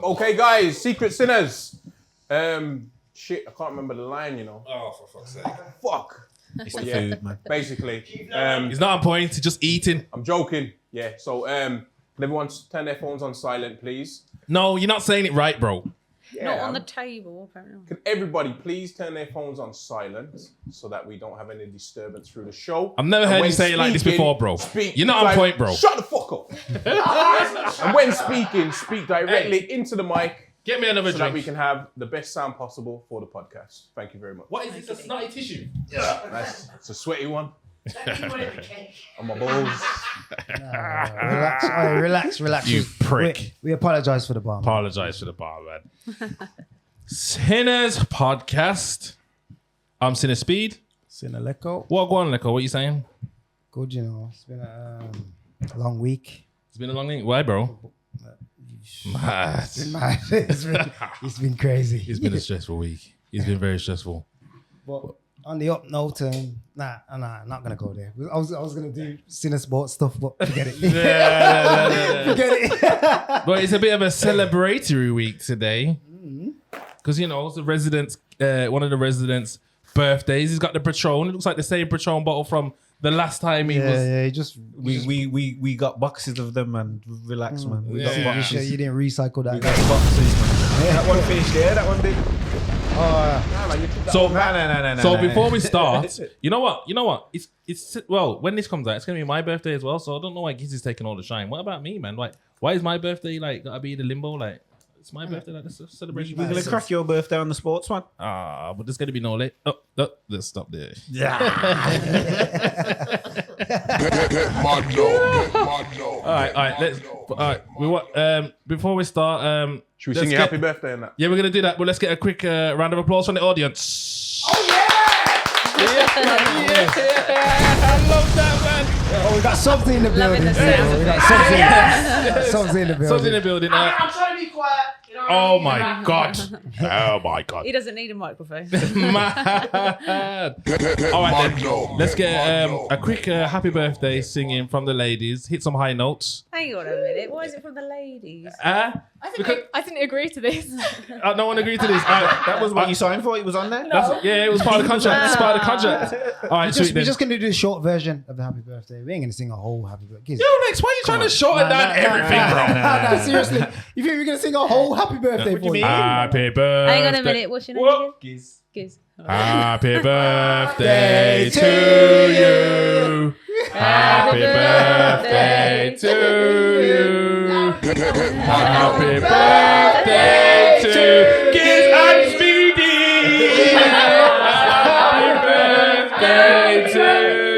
Okay, guys, Secret Sinners. Shit, I can't remember the line, you know. Oh, for fuck's sake. Fuck. It's the food, man. Basically. He's not on point, he's just eating. I'm joking. Yeah, so can everyone turn their phones on silent, please? No, you're not saying it right, bro. Yeah, Not on the table, apparently. Can everybody please turn their phones on silent so that we don't have any disturbance through the show? I've never heard you say it like this before, bro. You're not on point, bro. Shut the fuck up. And when speaking, speak directly into the mic. Get me another so drink. that we can have the best sound possible for the podcast. Thank you very much. What is this, a snotty tissue? It's a sweaty one. On my balls. Relax. You prick. We apologize for the bar. Apologize for the bar, man. Sinners podcast. I'm Sinner Speed. Sinner Lecco. What go on, Lecco? What are you saying? Good, you know. It's been a long week. It's been a long week. Why, bro? Mad. It's been mad. It's been crazy. It's been a stressful week. It's been very stressful. But on the up note, nah, I'm not gonna go there. I was gonna do Sinner Sports stuff, but forget it. Forget it. But it's a bit of a celebratory week today. Because, you know, it's the residents, one of the residents' birthdays. He's got the Patron. It looks like the same Patron bottle from the last time he was. Yeah, we got boxes of them, man. Relax, man. We got you boxes. sure you didn't recycle that? We got boxes, man. That one finished there. That one did. So before we start, you know what? It's well, when this comes out, it's gonna be my birthday as well. So I don't know why Giz is taking all the shine. What about me, man? Like, why is my birthday like gotta be in the limbo? Like, it's my birthday. Like, it's a celebration. We're gonna crack your birthday on the sports one. But there's gonna be no late. Oh, let's stop there. Yeah. All right. We want before we start. Should we sing your happy birthday and that? Yeah, we're gonna do that. But let's get a quick round of applause from the audience. Oh yeah! I love that, man. Oh, we got something in the building. the sound. We got something in the building. Something in the building. I'm trying to be quiet. You know Oh my god! Oh my god! He doesn't need a microphone. Mad. All right, then. Let's get a quick happy birthday singing from the ladies. Hit some high notes. Hang on a minute. Why is it from the ladies? I didn't agree to this. No one agreed to this. That was what you signed for. It was on there. It was part of the contract. It's part of the contract. All right, sweet. We're just going to do a short version of the happy birthday. We ain't going to sing a whole happy birthday. Yo, Lex, why are you trying to shorten down everything, bro? No, seriously. You think we're going to sing a whole happy birthday for you? Happy birthday. Hang on a minute. What's your name again? Giz. Giz. Happy birthday to you. Happy birthday to you. Happy birthday to Giz and Speedy. Happy birthday to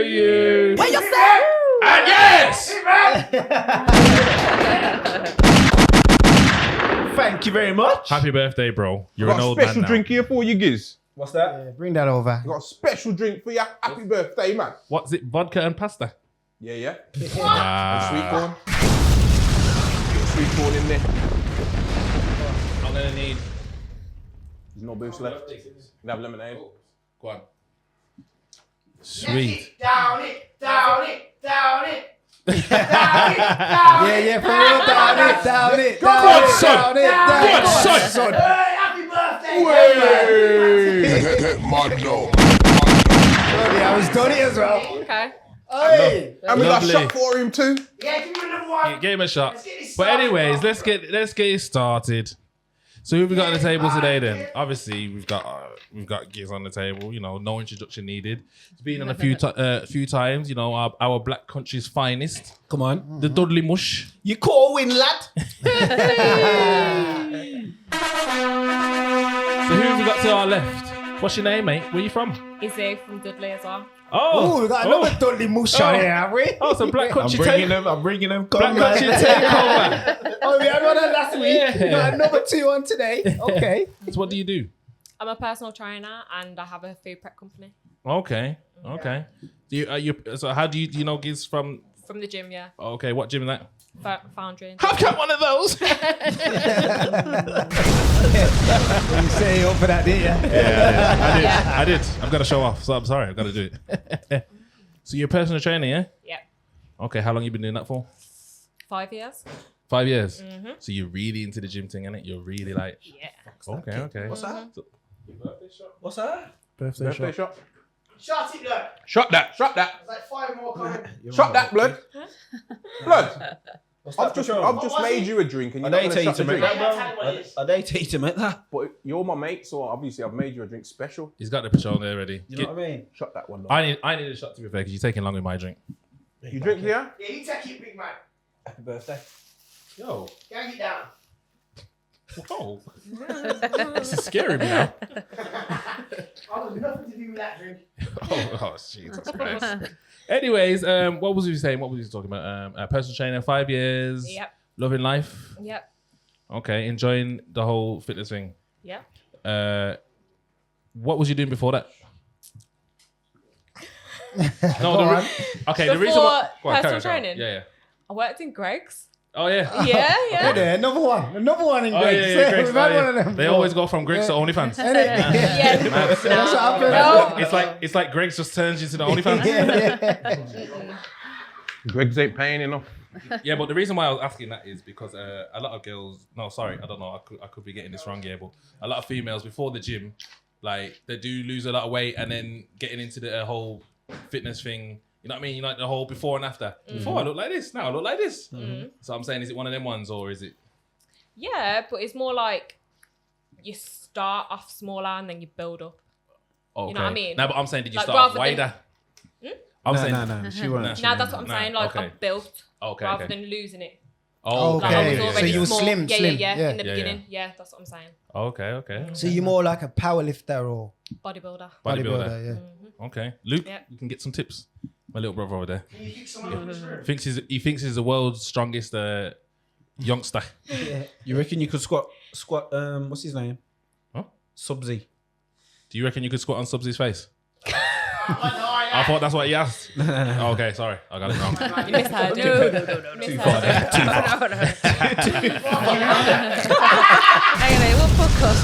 you. What you say? And yes! Thank you very much. Happy birthday, bro. You're an Got a old man special now. drink here for you, Giz. What's that? Yeah, bring that over. Got a special drink for your happy birthday, man. What's it? Vodka and pasta? Yeah. Sweet Ah. corn. Get sweet corn in there. I'm gonna need. There's no boost left. You can have lemonade. Go on. Sweet. Down it. Yeah, for real. Down it. Go on, son. Go on, son. Happy birthday. I was done it as well. Okay. Hey. And we got a Lovely. shot for him too. Yeah, give me another one. Give him a shot. Let's get this But started. anyways, let's get it started. So who have we got on the table today then? Obviously, we've got Giz on the table. You know, no introduction needed. It's been on a few times. You know, our Black Country's finest, Come on. the Dudley Mush. You call win, lad. So who have we got to our left? What's your name, mate? Where you from? Izzy from Dudley as well. Oh, we got another Dudley Mush on here, have we? Oh, so Black I'm Country bringing take. them. Come Black on. Country takeover. Oh, we had one on last week. Yeah. We got another 2 on today. Okay. So what do you do? I'm a personal trainer and I have a food prep company. Okay. So how do you know Giz from? From the gym, yeah. Okay, what gym is that? Foundry. I've got one of those. You say up for that, didn't you? Yeah, I did. I've got to show off, so I'm sorry. I've got to do it. So you're a personal trainer, yeah? Yep. Okay, how long you been doing that for? 5 years. 5 years. So you're really into the gym thing, innit? You're really like, Yeah. okay. What's that? So- What's that? Birthday Birthday shot. shot. Shut it, look. Shot that. There's like 5 more coming. Shot that, blood. Blood. What's I've that? just made you a drink and Are you're they not going to shot the to make drink. that, Tell me what it is. bro? Are they to make that? But you're my mate, so obviously I've made you a drink special. He's got the Patron there ready. You know what I mean? Shot that one. Though. I need a shot to be fair because you're taking long with my drink. You drink here? Yeah, you take it, big man. Happy birthday. Yo, Gang it down. whoa, this is scaring me now. I've got nothing to do with that drink. Oh, Jesus Christ. Anyways, what was he saying? What was he talking about? Personal trainer, 5 years. Yep. Loving life. Yep. Okay, enjoying the whole fitness thing. Yep. What was you doing before that? Okay, the reason Before why. Go on, personal carry on. training? Yeah. I worked in Greg's. Oh yeah. Yeah. Okay, there, another one in Oh Greg's. yeah, Greg's. We've had Oh, one of yeah. them. They always go from Greg's to OnlyFans. Innit? Yeah. Mad. That's what happened. No. It's like Greg's just turns into the OnlyFans. Yeah. Greg's ain't paying enough. Yeah, but the reason why I was asking that is because a lot of girls. No, sorry, I don't know. I could be getting this wrong here, but a lot of females before the gym, like they do lose a lot of weight, and then getting into the whole fitness thing. You know what I mean? Like the whole before and after. Before I look like this, now I look like this. So I'm saying, is it one of them ones, or is it? Yeah, but it's more like you start off smaller and then you build up. Okay. You know what I mean? No, but I'm saying, did you Like, start rather wider? I'm saying, No. She won't. Now that's what I'm saying. Like Okay. I'm built Okay. rather Okay. than losing it. Oh, Like I was Okay. already So you were small. slim, Yeah, slim. yeah. Yeah. In the Yeah, beginning, yeah, that's what I'm saying. Okay. So you're more like a power lifter or Bodybuilder. Bodybuilder. yeah. Okay, Luke, Yeah. you can get some tips. My little brother over there Can you pick someone up in this room? he thinks he's the world's strongest youngster. You reckon you could squat? What's his name? Huh? Subzee. Do you reckon you could squat on Subzee's face? I I thought that's what he asked. Oh, okay, sorry, I got it wrong. You misheard. No. Too far there. Too far. Hang on, what podcast?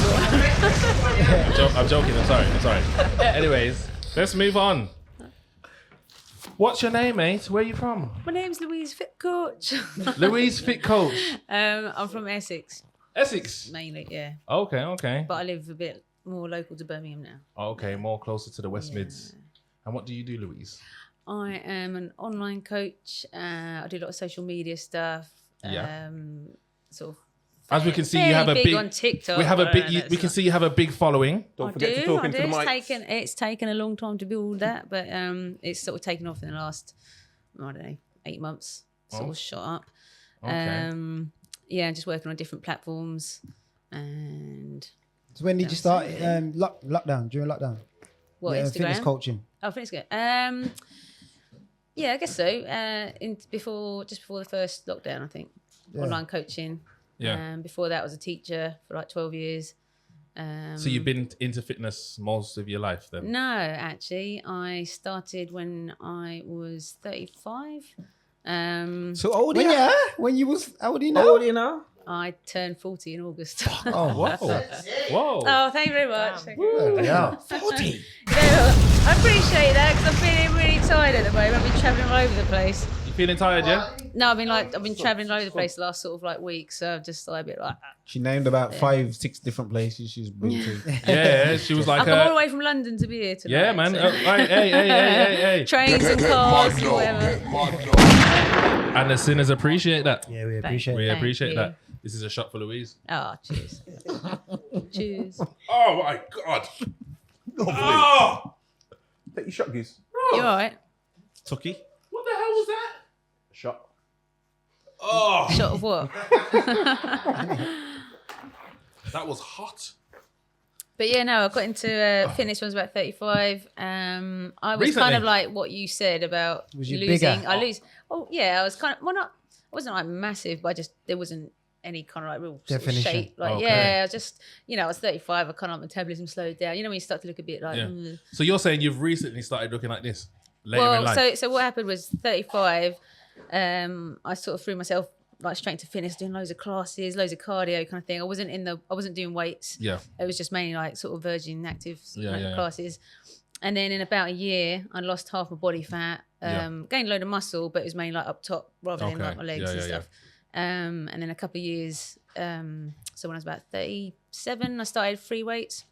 I'm joking. I'm sorry. Anyways, let's move on. What's your name, mate? Where are you from? My name's Louise Fitcoach. Louise Fitcoach. I'm from Essex, Essex. mainly, yeah. Okay. But I live a bit more local to Birmingham now. Okay, more closer to the West Mids. And what do you do, Louise? I am an online coach. I do a lot of social media stuff. Yeah. Sort of. As we can see, you fairly have a big big. on TikTok. We have a but big. that's We can not- see you have a big following. Don't I forget to do. talk I into do. the mic. It's taken a long time to build that, but it's sort of taken off in the last, I don't know, 8 months. Sort of shot up. Okay. Yeah, just working on different platforms, and So when did you start lockdown? During lockdown? what Yeah, Instagram? fitness coaching. Oh, fitness coach. Yeah, I guess so. Just before the first lockdown, I think. Yeah. Online coaching. Yeah. Before that, I was a teacher for like 12 years. So you've been into fitness most of your life, then? No, actually, I started when I was 35. So old are you? Yeah, when you was how old are you How now? old are you now? I turned 40 in August. Oh, Whoa. Whoa. Oh, thank you very much. Thank you very much. yeah. 40. You know, I appreciate that because I'm feeling really tired at the moment. I've been travelling all over the place. You feeling tired, yeah? No, I've been travelling all over the place the last sort of like week, so I've just like a bit like. She named about 5-6 different places she's been to. Yeah, she was like, I've come all the way from London to be here tonight. yeah, man. so- Hey. Trains and cars and whatever. And the sinners appreciate that. Yeah, we appreciate We it. Thank appreciate you. that. This is a shot for Louise. Oh, cheers. Cheers. Oh my God. Oh! Take your shot, Giz. You all right? Tucky. What the hell was that? Shot. Oh, Shot of what? that was hot. But yeah, no, I got into fitness when I was about 35. I was Recently? kind of like what you said about Was you losing. bigger? I lose. Oh yeah, I was kind of. Well, not. I wasn't like massive, but there wasn't any kind of like real sort of Definition. shape. Like Okay. yeah, I was just I was 35. I kind of metabolism slowed down. You know when you start to look a bit like. Yeah. So you're saying you've recently started looking like this later in Well, life? so what happened was 35. I sort of threw myself like straight into fitness, doing loads of classes, loads of cardio kind of thing. I wasn't doing weights. Yeah. It was just mainly like sort of virgin active Yeah. classes. And then in about a year, I lost half my body fat, Yeah. gained a load of muscle, but it was mainly like up top rather than Okay. like my legs Yeah, and yeah, stuff. And then a couple of years, so when I was about 37, I started free weights.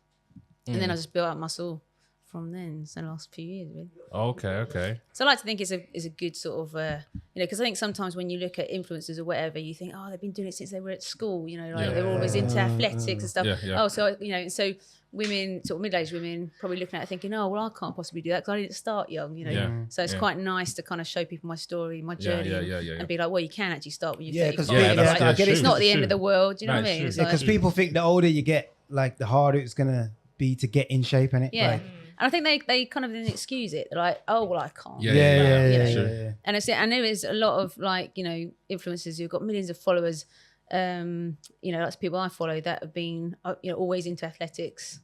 And then I just built up muscle from then. So the last few years, really. Okay. So I like to think it's a good sort of, because I think sometimes when you look at influencers or whatever, you think, oh, they've been doing it since they were at school, they're always into athletics and stuff. Yeah. Oh, so, so women, sort of middle-aged women, probably looking at it thinking, oh, well, I can't possibly do that because I didn't start young, So it's quite nice to kind of show people my story, my journey, and be like, well, you can actually start when you're 35. I get it. It's not the end of the world, do you know what I mean? Because people think the older you get, like the harder it's gonna be to get in shape, innit? Yeah. Like, and I think they kind of didn't excuse it. They're like, oh, well, I can't. Yeah. And and there is a lot of influencers who've got millions of followers. That's people I follow that have been always into athletics.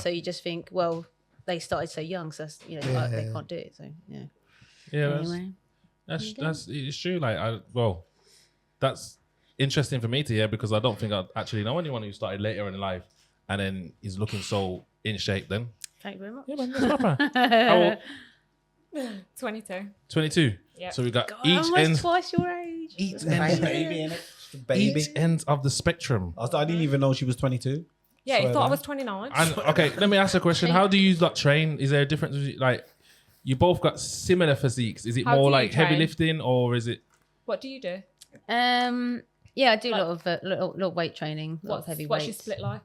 So you just think, well, they started so young, so that's, they can't do it. So anyway, that's it's true. That's interesting for me to hear because I don't think I actually know anyone who started later in life and then is looking so in shape. Then thank you very much. yeah, man, that's proper. How old? 22. 22. Yeah. So we got God, each almost end. twice your age. Each baby, innit? Baby. Each end of the spectrum. I didn't even know she was 22. Yeah, you Swear thought I down. was 29. And okay, let me ask a question. How do you train? Is there a difference? Like, you both got similar physiques. Is it How do more you like heavy train? lifting or is it? What do you do? Yeah, I do a lot of lot of weight training, a lot of heavy What's your weights. split like?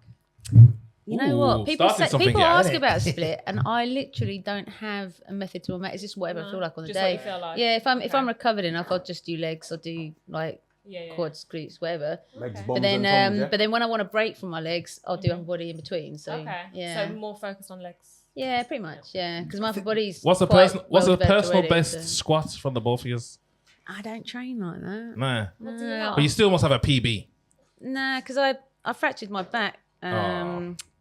You know Ooh, what? People started something people here, ask innit? about a split, and I literally don't have a method to my. It's just whatever I feel like on the Just day. what you feel like. Yeah, if I'm recovered enough, I'll just do legs. I'll do like Yeah. quads, glutes, whatever. Legs, But bombs, then, and toms, but then when I want to break from my legs, I'll do upper body in between. So Okay. yeah, So more focused on legs. yeah, pretty much, yeah. Because my upper body's What's a quite personal? What's a well developed personal already, best so- squat from the both of you? I don't train like that. Nah, What do you No. know? but you still must have a PB. Nah, because I fractured my back.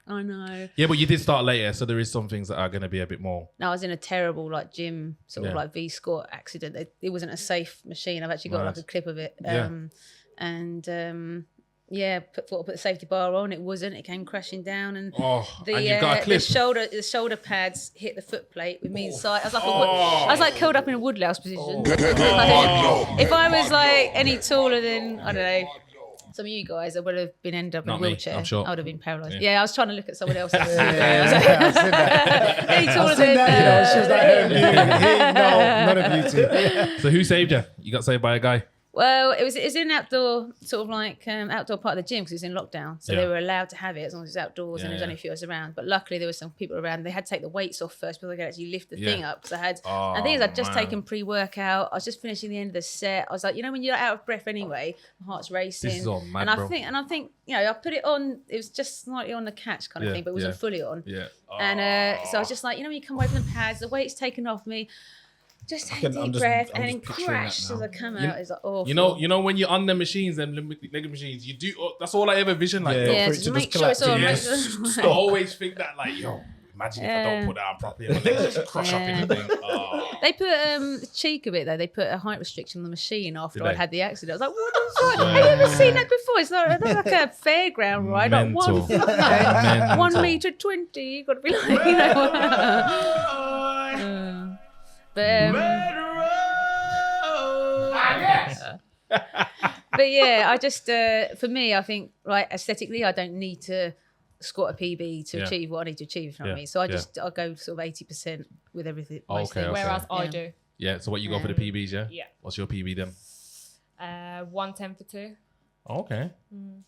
I know. Yeah, but you did start later, so there is some things that are going to be a bit more. No, I was in a terrible gym sort of Yeah. V squat accident. It wasn't a safe machine. I've actually got Nice. a clip of it. Yeah. Put the safety bar on. It wasn't. It came crashing down, and Oh, and you got a the clip. shoulder pads hit the foot plate with me inside. I was like curled up in a woodlouse position. If I was like any taller than I don't know. Some of you guys, I would have been ended up in Not a me, wheelchair. I'm sure. I would have been paralysed. Yeah. Yeah, I was trying to look at someone else. I've seen that. Any taller I've seen than that, she was like, no, none of you two. So who saved you? You got saved by a guy. Well, it was in outdoor, sort of outdoor part of the gym because it was in lockdown. So Yeah. they were allowed to have it as long as it was outdoors and there was Yeah, only a few of us around. But luckily there were some people around. They had to take the weights off first before they could actually lift the Yeah. thing up. Because and the Oh, thing is, I'd just man. taken pre-workout. I was just finishing the end of the set. I was like, when you're out of breath anyway, my heart's racing. This is all mad, and I bro. think, I put it on. It was just slightly on the catch kind of Yeah, thing, but it wasn't yeah. fully on. Yeah. And so I was just like, when you come away from the pads, the weight's taken off me. Just take a I'm deep just- breath I'm and then just picturing that crash now. as I come out. It's like awful. You know when you're on the machines, them leg machines, you do. That's all I ever vision. Like, Yeah. yo, Yeah, for it just to make just sure it's all. collapse, yeah. Make I always think that, imagine if I don't put that on properly, my legs just crush up in the thing. Oh. They put the cheek of it though. They put a height restriction on the machine after Did I'd they? had the accident. I was like, what the fuck? Have you ever seen that before? It's not like a fairground ride. Like Mental. 1 Mental. meter 20. You got to be But yeah, I just for me, I think aesthetically, I don't need to squat a PB to Yeah. achieve what I need to achieve. You know what I Yeah, mean? So yeah. I'll go sort of 80% with everything. Oh, most okay, things. okay. Whereas I Yeah. do. Yeah. So what you go for the PBs? Yeah. Yeah. What's your PB then? 110 for 2. Oh, okay.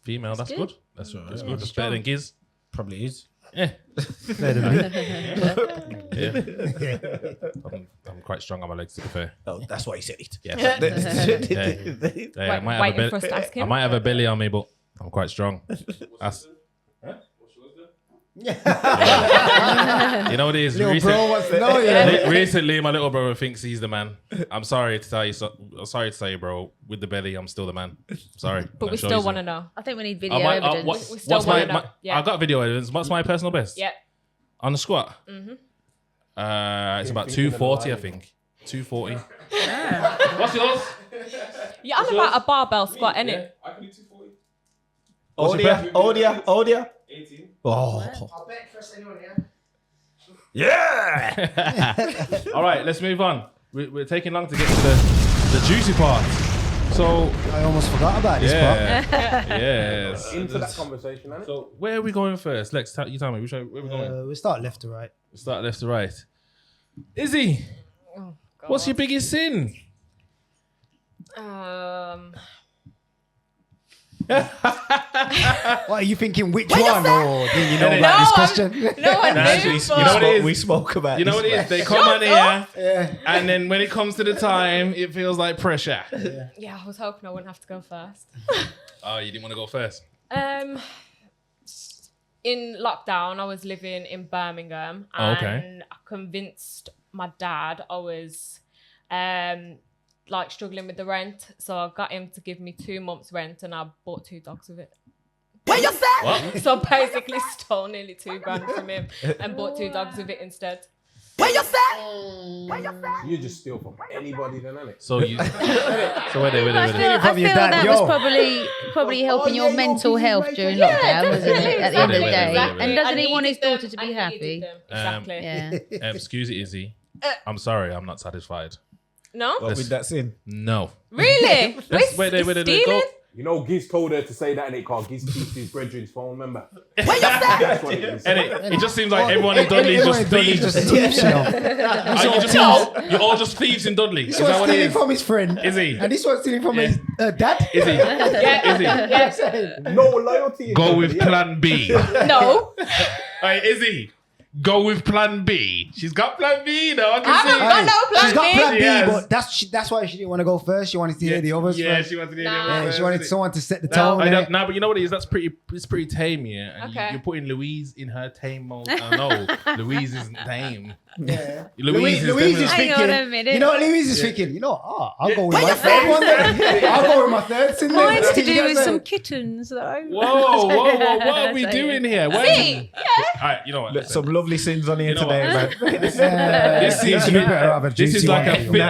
Female. That's good. good. That's good. That's better than Giz. Probably is. Yeah. Better than me. Yeah. I'm quite strong on my legs, to be fair. Oh, that's why he said it. Yeah. Yeah. Yeah, I might have a Waiting belly. for us to ask I him. might have a belly on me, but I'm quite strong. That's, you know what it is? Little bro wants to know, yeah. Recently, my little brother thinks he's the man. I'm sorry to tell you, bro. With the belly, I'm still the man. Sorry, But we still want to know. I think we need video I might, evidence. what, We still what's my, wanna know. Yeah. I got video evidence. What's my personal best? Yeah. On the squat? It's about 240, I think. 240. What's yours? Yeah, I'm about a barbell squat, innit? I can do 240. Odia. 18. Oh. I'll bet trust anyone here. Yeah. All right, let's move on. We're taking long to get to the juicy part. So I almost forgot about this part. yes. Into that conversation, innit? So where are we going first? Lex, you tell me. Where are we going? We start left to right. Start left to right. Izzy, Oh, God. what's your biggest sin? What are you thinking? Which one? Or do you know No, about this I'm- question? No, I Nah, knew, you but- know what it is? We spoke about You know what it this, is? They come on here, Yeah. and then when it comes to the time, it feels like pressure. Yeah, I was hoping I wouldn't have to go first. Oh, you didn't want to go first? In lockdown, I was living in Birmingham, Oh, and okay. I convinced my dad I was like struggling with the rent, so I got him to give me 2 months' rent, and I bought 2 dogs with it. What? So I basically stole nearly $2,000 from him and bought 2 dogs with it instead. You just steal from anybody, then, innit? So you. So wait there. I feel your dad, that yo. was probably helping your mental health during lockdown, wasn't it? At the end of the Wait, day, wait. and doesn't I he want his needed daughter them. to be I happy? needed them. Exactly. Yeah. Excuse me, Izzy. I'm sorry, I'm not satisfied. No? What with that sin? No. Really? Wait there. Go. Stealing? You know, Giz told her to say that, and it called Giz keeps his brethren's phone, remember? That's what it is. And it just seems like everyone in Dudley is just thieves. Just thieves, you know. You're all just thieves in Dudley. Is This that one's what it stealing is? from his friend. Is he? And this one's stealing from his dad. Izzy. Izzy. No loyalty. in Go Dudley, with yeah. plan B. No. Hey, Izzy. Go with plan B. She's got plan B, though. I I can haven't see. got no plan She's got B. plan B, Yes. but that's why she didn't want to go first. She wanted to hear the others Yeah, first. she wanted to hear Nah. the Yeah, others she wanted first. someone to set the No, tone. I innit? don't, no, but you know what it is? It's pretty tame, yeah. And Okay. you're putting Louise in her tame mode. I know Louise isn't tame. Yeah. Louise is Louise is definitely- Hang on a thinking. minute. You know what Louise is thinking? You know, I'll go with my third one then. I'll go with my third sin then. Mine's to You do get with what I'm some saying? kittens, though. Whoa, what are we So, doing here? See? All right, you know what? Look, some lovely sins on here You know today, man. This You seems better have a this is juicy like one a for you.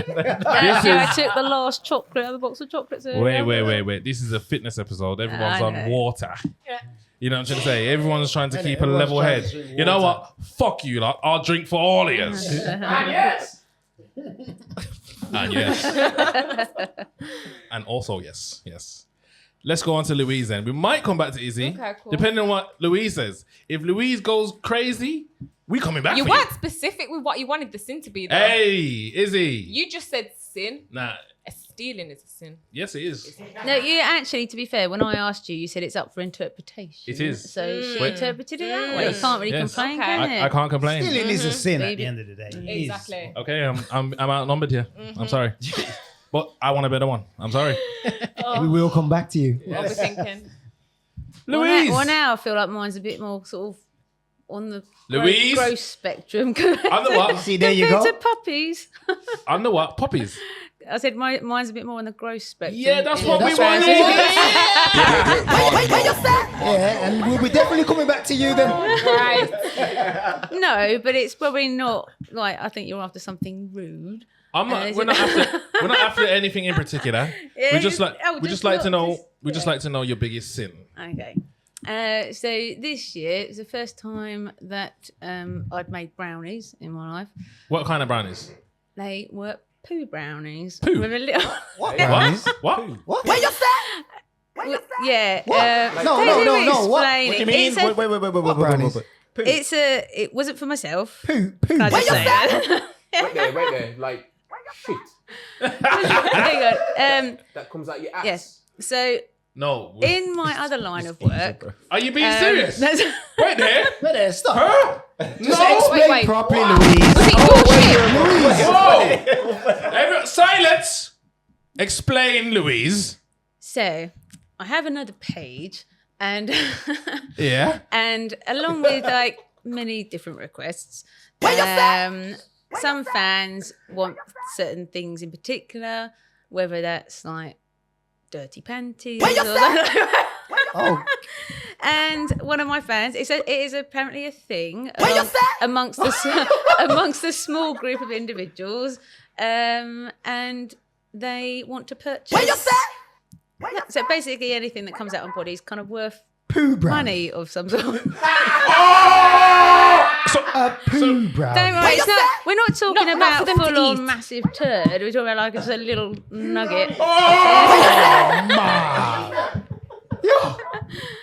fitness. I took the last chocolate out of the box of chocolates. Wait. This is a fitness episode. Everyone's I on know. water. Yeah. You know what I'm trying to say? Everyone's trying to keep a Everyone's level trying head. to drink You know water. what? Fuck you lot. I'll drink for all of you. Yes. And yes. And also yes. Let's go on to Louise then. We might come back to Izzy. Okay, cool. Depending on what Louise says. If Louise goes crazy, we coming back You for weren't specific with what you wanted the sin to be, though. Hey, Izzy. You just said sin. Nah. Stealing is a sin. Yes, it is. No, you actually, to be fair, when I asked you, you said it's up for interpretation. It is. So she Wait. interpreted it that way. Yes. You can't really Yes. complain, Okay. can it? I can't complain. Stealing is a sin at Baby. the end of the day. It is. Exactly. Okay, I'm outnumbered here. I'm sorry. But I want a better one. I'm sorry. Oh, We will come back to you. what we're thinking. Louise. Well, now I feel like mine's a bit more sort of on the Louise? gross spectrum. I'm the what? See, there you Compared go. to puppies. I'm the what? Puppies. I said mine's a bit more on the gross spectrum. Yeah, that's what we that's what wanted. Yeah, and we'll be definitely coming back to you then. Right. No, but it's probably not like I think you're after something rude. I'm not. Is We're it- not after. We're not after anything in particular. Yeah, We just like. oh, We just like to know. just- We just like to know your biggest sin. Okay. So this year it was the first time that I'd made brownies in my life. What kind of brownies? They were poo brownies. Poo? With a little. What? What? What? What? Yeah. No, let me no. What? explain What do you it. mean? It's a- Wait. brownies? It wasn't for myself. Poo. Can I just say it? Wait there. Like, shit. There you go. That comes out your ass. Yes. So No. in my other line of work, Are you being serious? that's- Wait there. Wait there, stop. Huh? Just No. explain wait. properly, Louise. Was it your shit? Whoa! Silence. Explain, Louise. So I have another page, and Yeah. and along with like many different requests, some fans want certain things in particular, whether that's like dirty panties. Oh, And one of my fans, it is apparently a thing amongst the small group of individuals, and they want to purchase. So basically, anything that comes out on body is kind of worth poo brownies. money of some sort. A poo brownie. Don't worry, it's not, we're not talking Not about for them to full-on eat. massive turd. We're talking about like it's a little nugget.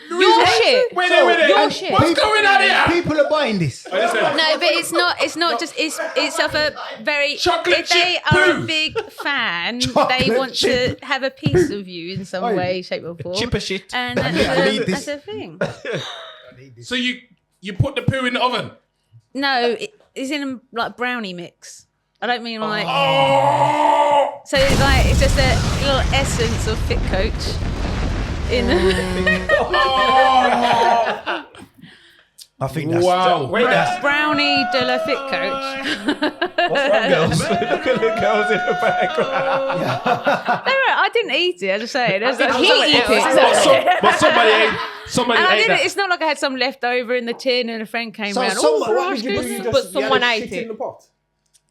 Your shit. Wait a minute. Your shit. What's going on here? People are buying this. No, but it's not just it's of a very Chocolate if they chip are poo. a big fan, Chocolate they want chip. to have a piece of you in some Oi. way, shape or form. Chipper shit. And I need this. that's a thing. So you put the poo in the oven? No, it's in a like brownie mix. I don't mean like Oh! so it's like it's just a little essence of Fitcoach in I think that's Wow. Wait, that's brownie de la Fitcoach. girls. Look at the girls in the background. No, I didn't eat it. I just saying. There's like, He eat it. But somebody ate and I ate didn't. that. It's not like I had some left over in the tin and a friend came So round. some- Oh, what gosh, did you this do? is- But someone you had ate shit it. in the pot.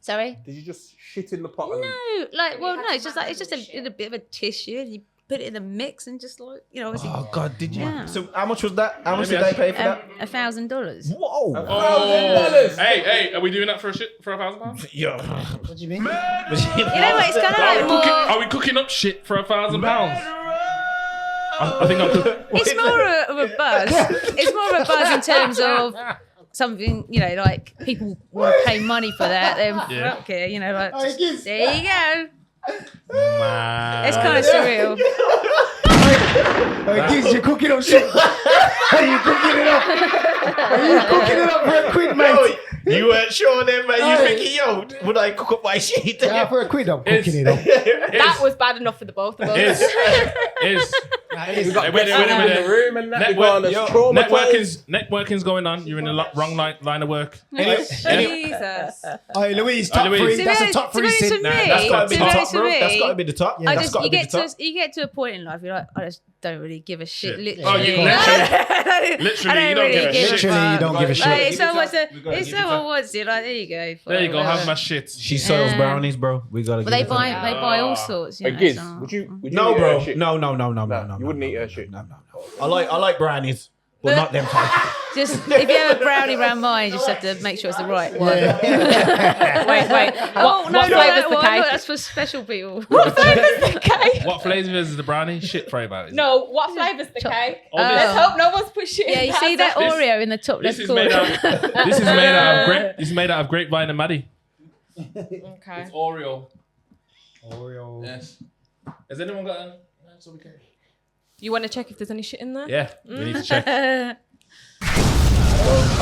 Sorry. Did you just shit in the pot? And No, like well, no. It's just like it's just a bit of a tissue. And you put it in the mix and just like obviously Oh God, did you? Yeah. So how much was that? How much Let did me they pay for that? $1,000. Whoa. $1,000. Hey, are we doing that for £1,000? Yeah. What do you mean? You know what? It's kind of Are like more. are we cooking up shit for £1,000? I think I'm cooking. It's more of a buzz. It's more of a buzz in terms of something, like people want to pay money for that. Then Yeah. fuck it, like Oh, it is. there you go. Man. It's kind of surreal. Oh, Giz, you're cooking up shit. Are you cooking it up? Are you cooking it up for a quid, mate? You weren't sure then, man. You thinking, yo, would I cook up my shit? Yeah, for a quid, I'm cooking it up. That was bad enough for the both of us. Is we got wait, in the room and that. We got us traumatized. networking's going on. You're in the wrong line of work. Jesus. Oh, Louise, top Louise. three. To That's be a top honest- to be 3 honest sin. with me, That's got to be to the be top, honest with bro. me, That's got to be the top. Yeah, I That's just got to you be the get top. to you get to a point in life. You're like, I just don't really give a shit. Literally, Oh, you literally, I you don't give a shit. Literally, you don't give a Like, shit. if someone wants it, like there you go. There you go. Whatever. Have my shit. She sells Yeah. brownies, bro. We gotta. But give they it to buy her. they buy all sorts. Hey, Giz, so- would you No, eat bro. her shit? No. You No, wouldn't eat her no, shit. No. I like brownies, but not them type. Just if you have a brownie round mine, you just have to make sure it's the right one. Wait. Oh no, What flavour's the no, cake? that's for special people. Cake? What flavour is the brownie? Shit flavour. No, what flavour's the cake? Oh, this- Let's hope no one's put shit Yeah, in you see that This- Oreo in the top This left is corner. made out. This is made out of grape. This is made out of grapevine and Maddie. Okay. Oreo. Oreo. Yes. Has anyone got a? So we can. You want to check if there's any shit in there? Yeah, we need to check. I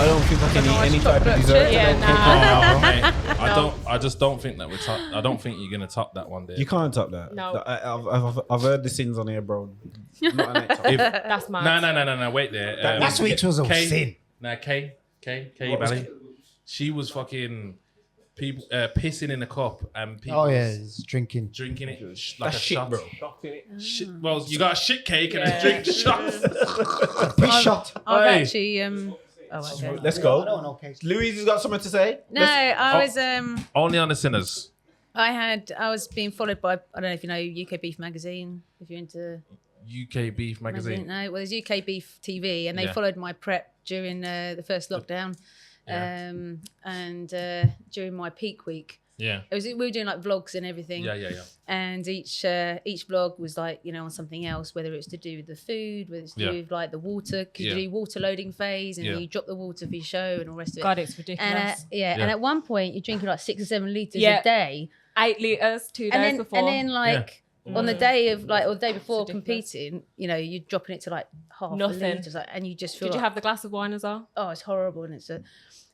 don't think I can eat any type of dessert. Yeah, No, mate, I just don't think that we're top. I don't think you're gonna top that one day. You can't top that. No. I've heard the sins on here, bro. Not an eight top. That's mad. No. Wait there. Last week's was a K- sin. Nah, K What was Bally. She was fucking people pissing in a cup and people Oh yeah, he's drinking. drinking it like That's a shit, shot. bro. Shit. Well, you got a shit cake and a drink shot. Piss shot. I've Hey. actually okay. Let's I go. don't know, okay. Louise has got something to say. No, I was Only on the sinners. I was being followed by, I don't know if you know UK Beef Magazine, if you're into UK Beef magazine. No, well, there's UK Beef TV, and they Yeah. followed my prep during the first lockdown, Yeah. and during my peak week. Yeah. We were doing like vlogs and everything. Yeah. And each vlog was like, on something else, whether it's to do with the food, whether it's to do with like the water, because you do water loading phase and you drop the water for your show and all the rest of it. God, it's ridiculous. And and at one point you're drinking like 6 or 7 liters Yeah. a day. 8 litres, 2 days And before. then like on the day of like, or the day before competing, you're dropping it to like half Nothing. a litre, and you just feel Did you like, have the glass of wine as well? oh, it's horrible, and it's a.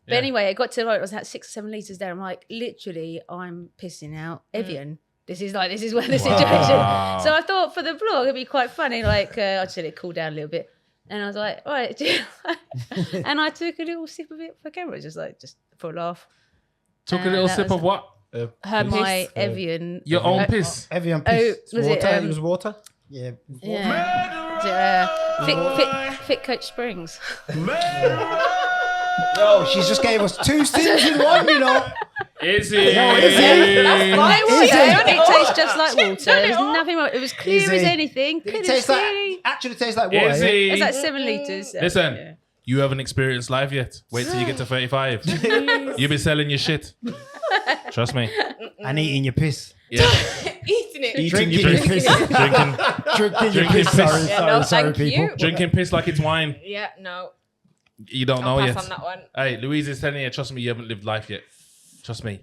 But anyway, it got to like, I was at 6 or 7 litres there. I'm like, literally, I'm pissing out Evian. This is where the situation. So I thought for the vlog, it'd be quite funny. Like, I just let it cool down a little bit. And I was like, all right. And I took a little sip of it for camera, just for a laugh. Took a little that sip was of what? Her My piss. Evian. Your own piss. Evian Oh, piss. was it? Water. It was water. Yeah. Fitcoach Springs. Yo, she's just gave us 2 sins in one, Is Is it? It tastes just like water. There's nothing wrong. It was clear Is as it? anything. Did it Could taste have like, seen. actually taste like water? Is Yeah? he? It's like 7 litres. Listen, Yeah. You haven't experienced life yet. Wait till you get to 35. You'll be selling your shit. Trust me. And eating your piss. Yeah. Eating it. Drinking your piss. Drinking your piss. Sorry, Yeah, no, sorry, thank people. you. Drinking piss like it's wine. Yeah, no. You don't I'll know pass yet. on that one. Hey, Louise is telling you, trust me, you haven't lived life yet. Trust me.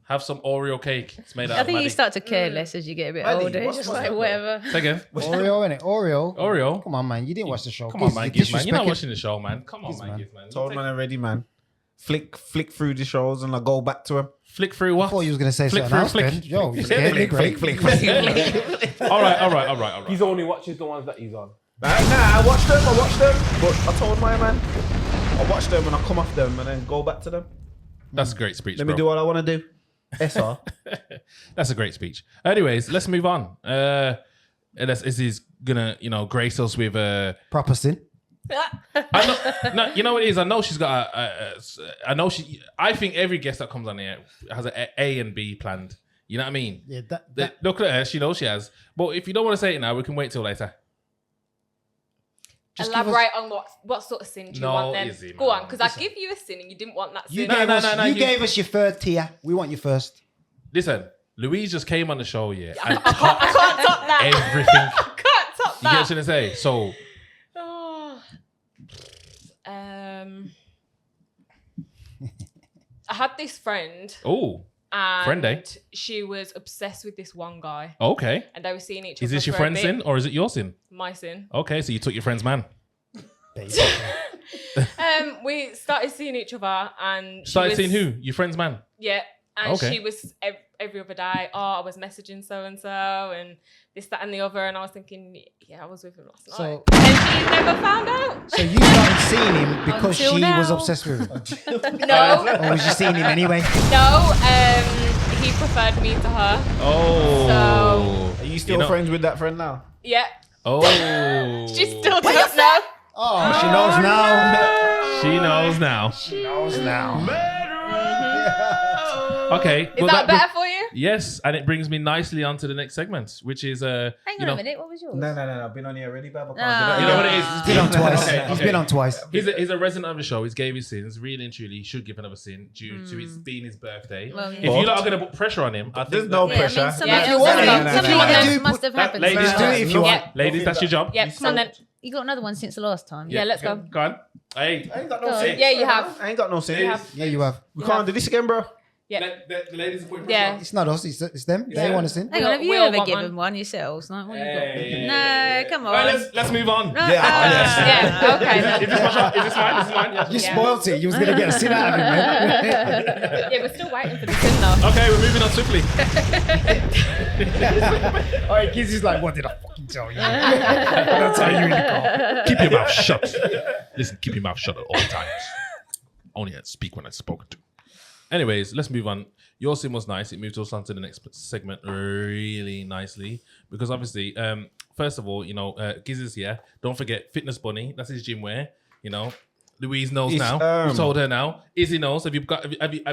Have some Oreo cake. It's made out I of think you Maddie. start to care less as you get a bit Maddie, older. It's what's just that, like bro? whatever. Say again. Oreo, innit? Oreo. Oreo. Come on, man. You didn't watch the show. Come on, man. Giz, man. You're not disrespecting- watching the show, man. Come on, Giz, man. man. Giz, man. Told man already, man. Flick through the shows and I go back to him. Flick through I what? thought you was going to say Flick something else through, then. flick. Yo, you scared me, great. Flick. All right. He's only watches the ones that he's on. Nah, I watched them. But I told my man, I watch them and I come off them and then go back to them. That's a great speech, Let bro. me do what I want to do. SR. That's a great speech. Anyways, let's move on. Izzy's gonna, grace us with Proper sin. no, you know what it is. I know she's got I think every guest that comes on here has an A and B planned. You know what I mean? Yeah, Look at her. She knows she has. But if you don't want to say it now, we can wait till later. Just give Elaborate on what sort of sin do you No, want then? Izzy, Go man. on, because I give you a sin and you didn't want that You sin. gave gave us your third tier. We want you first. Listen, Louise just came on the show, yeah, I and can't top that. everything. I can't top You get what I'm that. trying to say? So, Oh. I had this friend and Friend, eh? she was obsessed with this one guy okay. and they were seeing each other. Is this your for a friend's bit. sin or is it your sin? My sin. Okay, so you took your friend's man. We started seeing each other and she Started was, seeing who? Your friend's man. Yeah. And Okay. she was every other day, I was messaging so-and-so and this, that and the other. And I was thinking, yeah, I was with him last So- night. And she never found out. So you started seeing him because Until she was now. obsessed with him? No, Or was you seeing him anyway? no, he preferred me to her. Oh. Are you still friends with that friend now? Yeah. Oh. She still doesn't know. Oh, she knows now. She knows now. She knows now. Okay. Is that better for you? Yes, and it brings me nicely onto the next segment, which is Hang on a minute. What was yours? No. I've been on here already, Bab. Ah. You know what it is? He's been on twice. Okay, He's okay. been on twice. He's a resident of the show. He's gave his sins. Really and truly, he should give another sin due to it being his birthday. Well, If yeah. you lot are going to put pressure on him, I think There's no Yeah, I mean, pressure. something Yeah. else, If you want something it, something if you want else it, must have happened. ladies, Just do it if you want. Yep. ladies, that's your job. Yep. So And then, you got another one since the last time. yeah, let's go. Go on. Hey, I ain't got Go no on. sin. Yeah, you have. I ain't got no sin. You have. Yeah, you have. We can't do this again, bro. Yeah. the ladies are putting pressure Yeah. on. It's not us. It's them. They want to sin. Hang on, have We you all ever want given one yourselves? Like, what you Hey. got? No, come on. Right, let's move on. No. Yeah, okay. then. Is this mine? Is this mine? Yeah. You Yeah. spoilt it. You was going to get a sin out of him, man. Yeah, we're still waiting for the sin though. Okay, we're moving on swiftly. All right, kids is like, what did I fucking tell you? I'll tell you in the car. Keep your mouth shut. Listen, keep your mouth shut at all times. Only speak when I'm spoken to. Anyways, let's move on. Your sin was nice. It moved us on to the next segment really nicely because obviously, first of all, Giz is here. Don't forget Fitness Bunny. That's his gym wear. Louise knows It's, now. We've told her now. Izzy knows. Have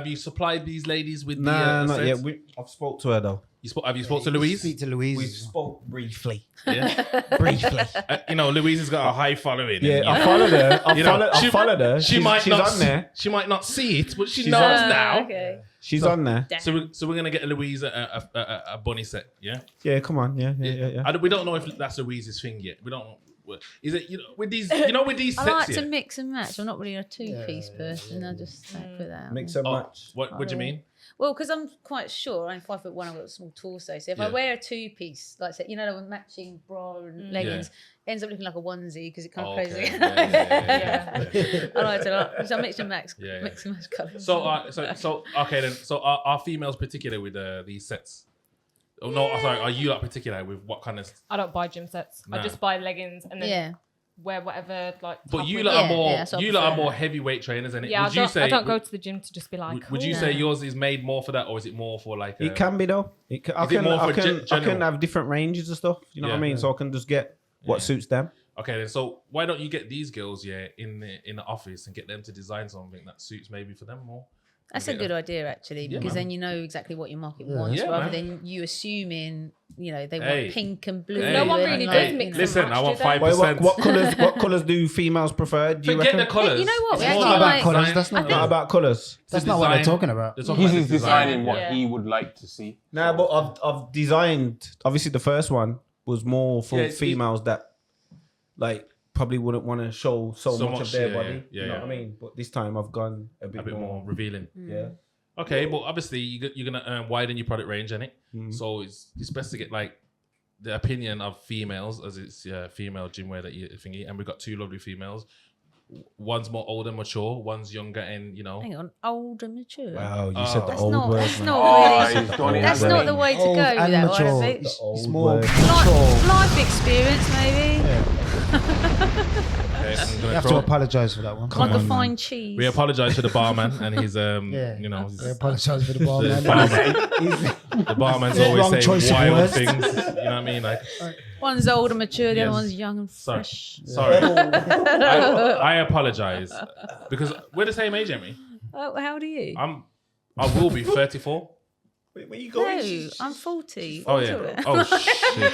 you supplied these ladies with Nah, the not sets? yet. I've spoke to her though. Have you spoke to Louise? Speak to Louise. We spoke briefly. Yeah. Briefly. Louise has got a high following. Yeah, and, I followed her. I you know, followed her. She She's might not. on there. She might not see it, but she She's knows on- now. Okay. She's on there. So we're gonna get Louise a bunny set. Yeah. Yeah, come on. Yeah. We don't know if that's Louise's thing yet. We don't. Is it with these? With these I sets like here. to mix and match. I'm not really a two-piece person. I just put that out. Mix and match. What do you mean? Well, because I'm quite sure I'm 5'1", I've got a small torso. So if I Yeah. wear a two-piece, like say, the matching bra and leggings, it ends up looking like a onesie because it kind of crazy. Yeah. I like it a lot. So I mix and match, Yeah. mix and match colours. So okay then. So are females particular with these sets? Oh no, sorry. Are you particular with what kind of? I don't buy gym sets. Nah. I just buy leggings and then yeah. wear whatever But top you with lot it. are more. that's what I You lot are prefer. more heavyweight trainers, isn't it? Yeah, Would you say? I don't go to the gym to just be like. Would you "Ooh." say yours is made more for that, or is it more for like? It can be though. I Is it more for can general? have different ranges of stuff. You know what I Yeah. mean? So I can just get what suits them. Okay, then. So why don't you get these girls, in the office and get them to design something that suits maybe for them more? That's a good idea, actually, because then you know exactly what your market wants, Yeah, rather man. than you assuming, they Hey. want pink and blue. No one and really like, does mix Listen, and I want match, do they? 5%. What colours do females prefer? Do you Forget reckon? the colours. You know what? We It's actually more not about like- colours. That's not. Not about colours. That's not what they're talking about. They're talking about He's the design. designing what Yeah. he would like to see. Nah, but I've designed. Obviously, the first one was more for Yeah, it's- females that like probably wouldn't want to show so much of their yeah, body. yeah, you know yeah. what I mean? But this time I've gone a A bit, bit more revealing. Yeah. Okay, but obviously you're gonna widen your product range, innit? Mm-hmm. So it's best to get like the opinion of females, as it's female gym wear that you thingy, and we've got 2 lovely females. One's more older, mature. One's younger, and Hang on, old and mature. Wow, you said the That's old not. word. That's man. not Oh, really. he's done it, That's hasn't not he? the way to go Old with and that one, I mature. think. The old It's more word. mature. Life experience, maybe. okay, I'm You gonna have to throw- apologise for that one. Like a on, fine cheese. we apologize to the barman and his Yeah. his, I apologise for the bar, the man. barman. The barman's Wrong always choice saying of wild words. things. You know what I mean? Like, One's old and mature, the Yes. other one's young and sorry, fresh. sorry. I apologize because we're the same age, Emmy. Oh, how old are you? I will be 34. Where you No, going? I'm 40. Oh yeah. Oh shit.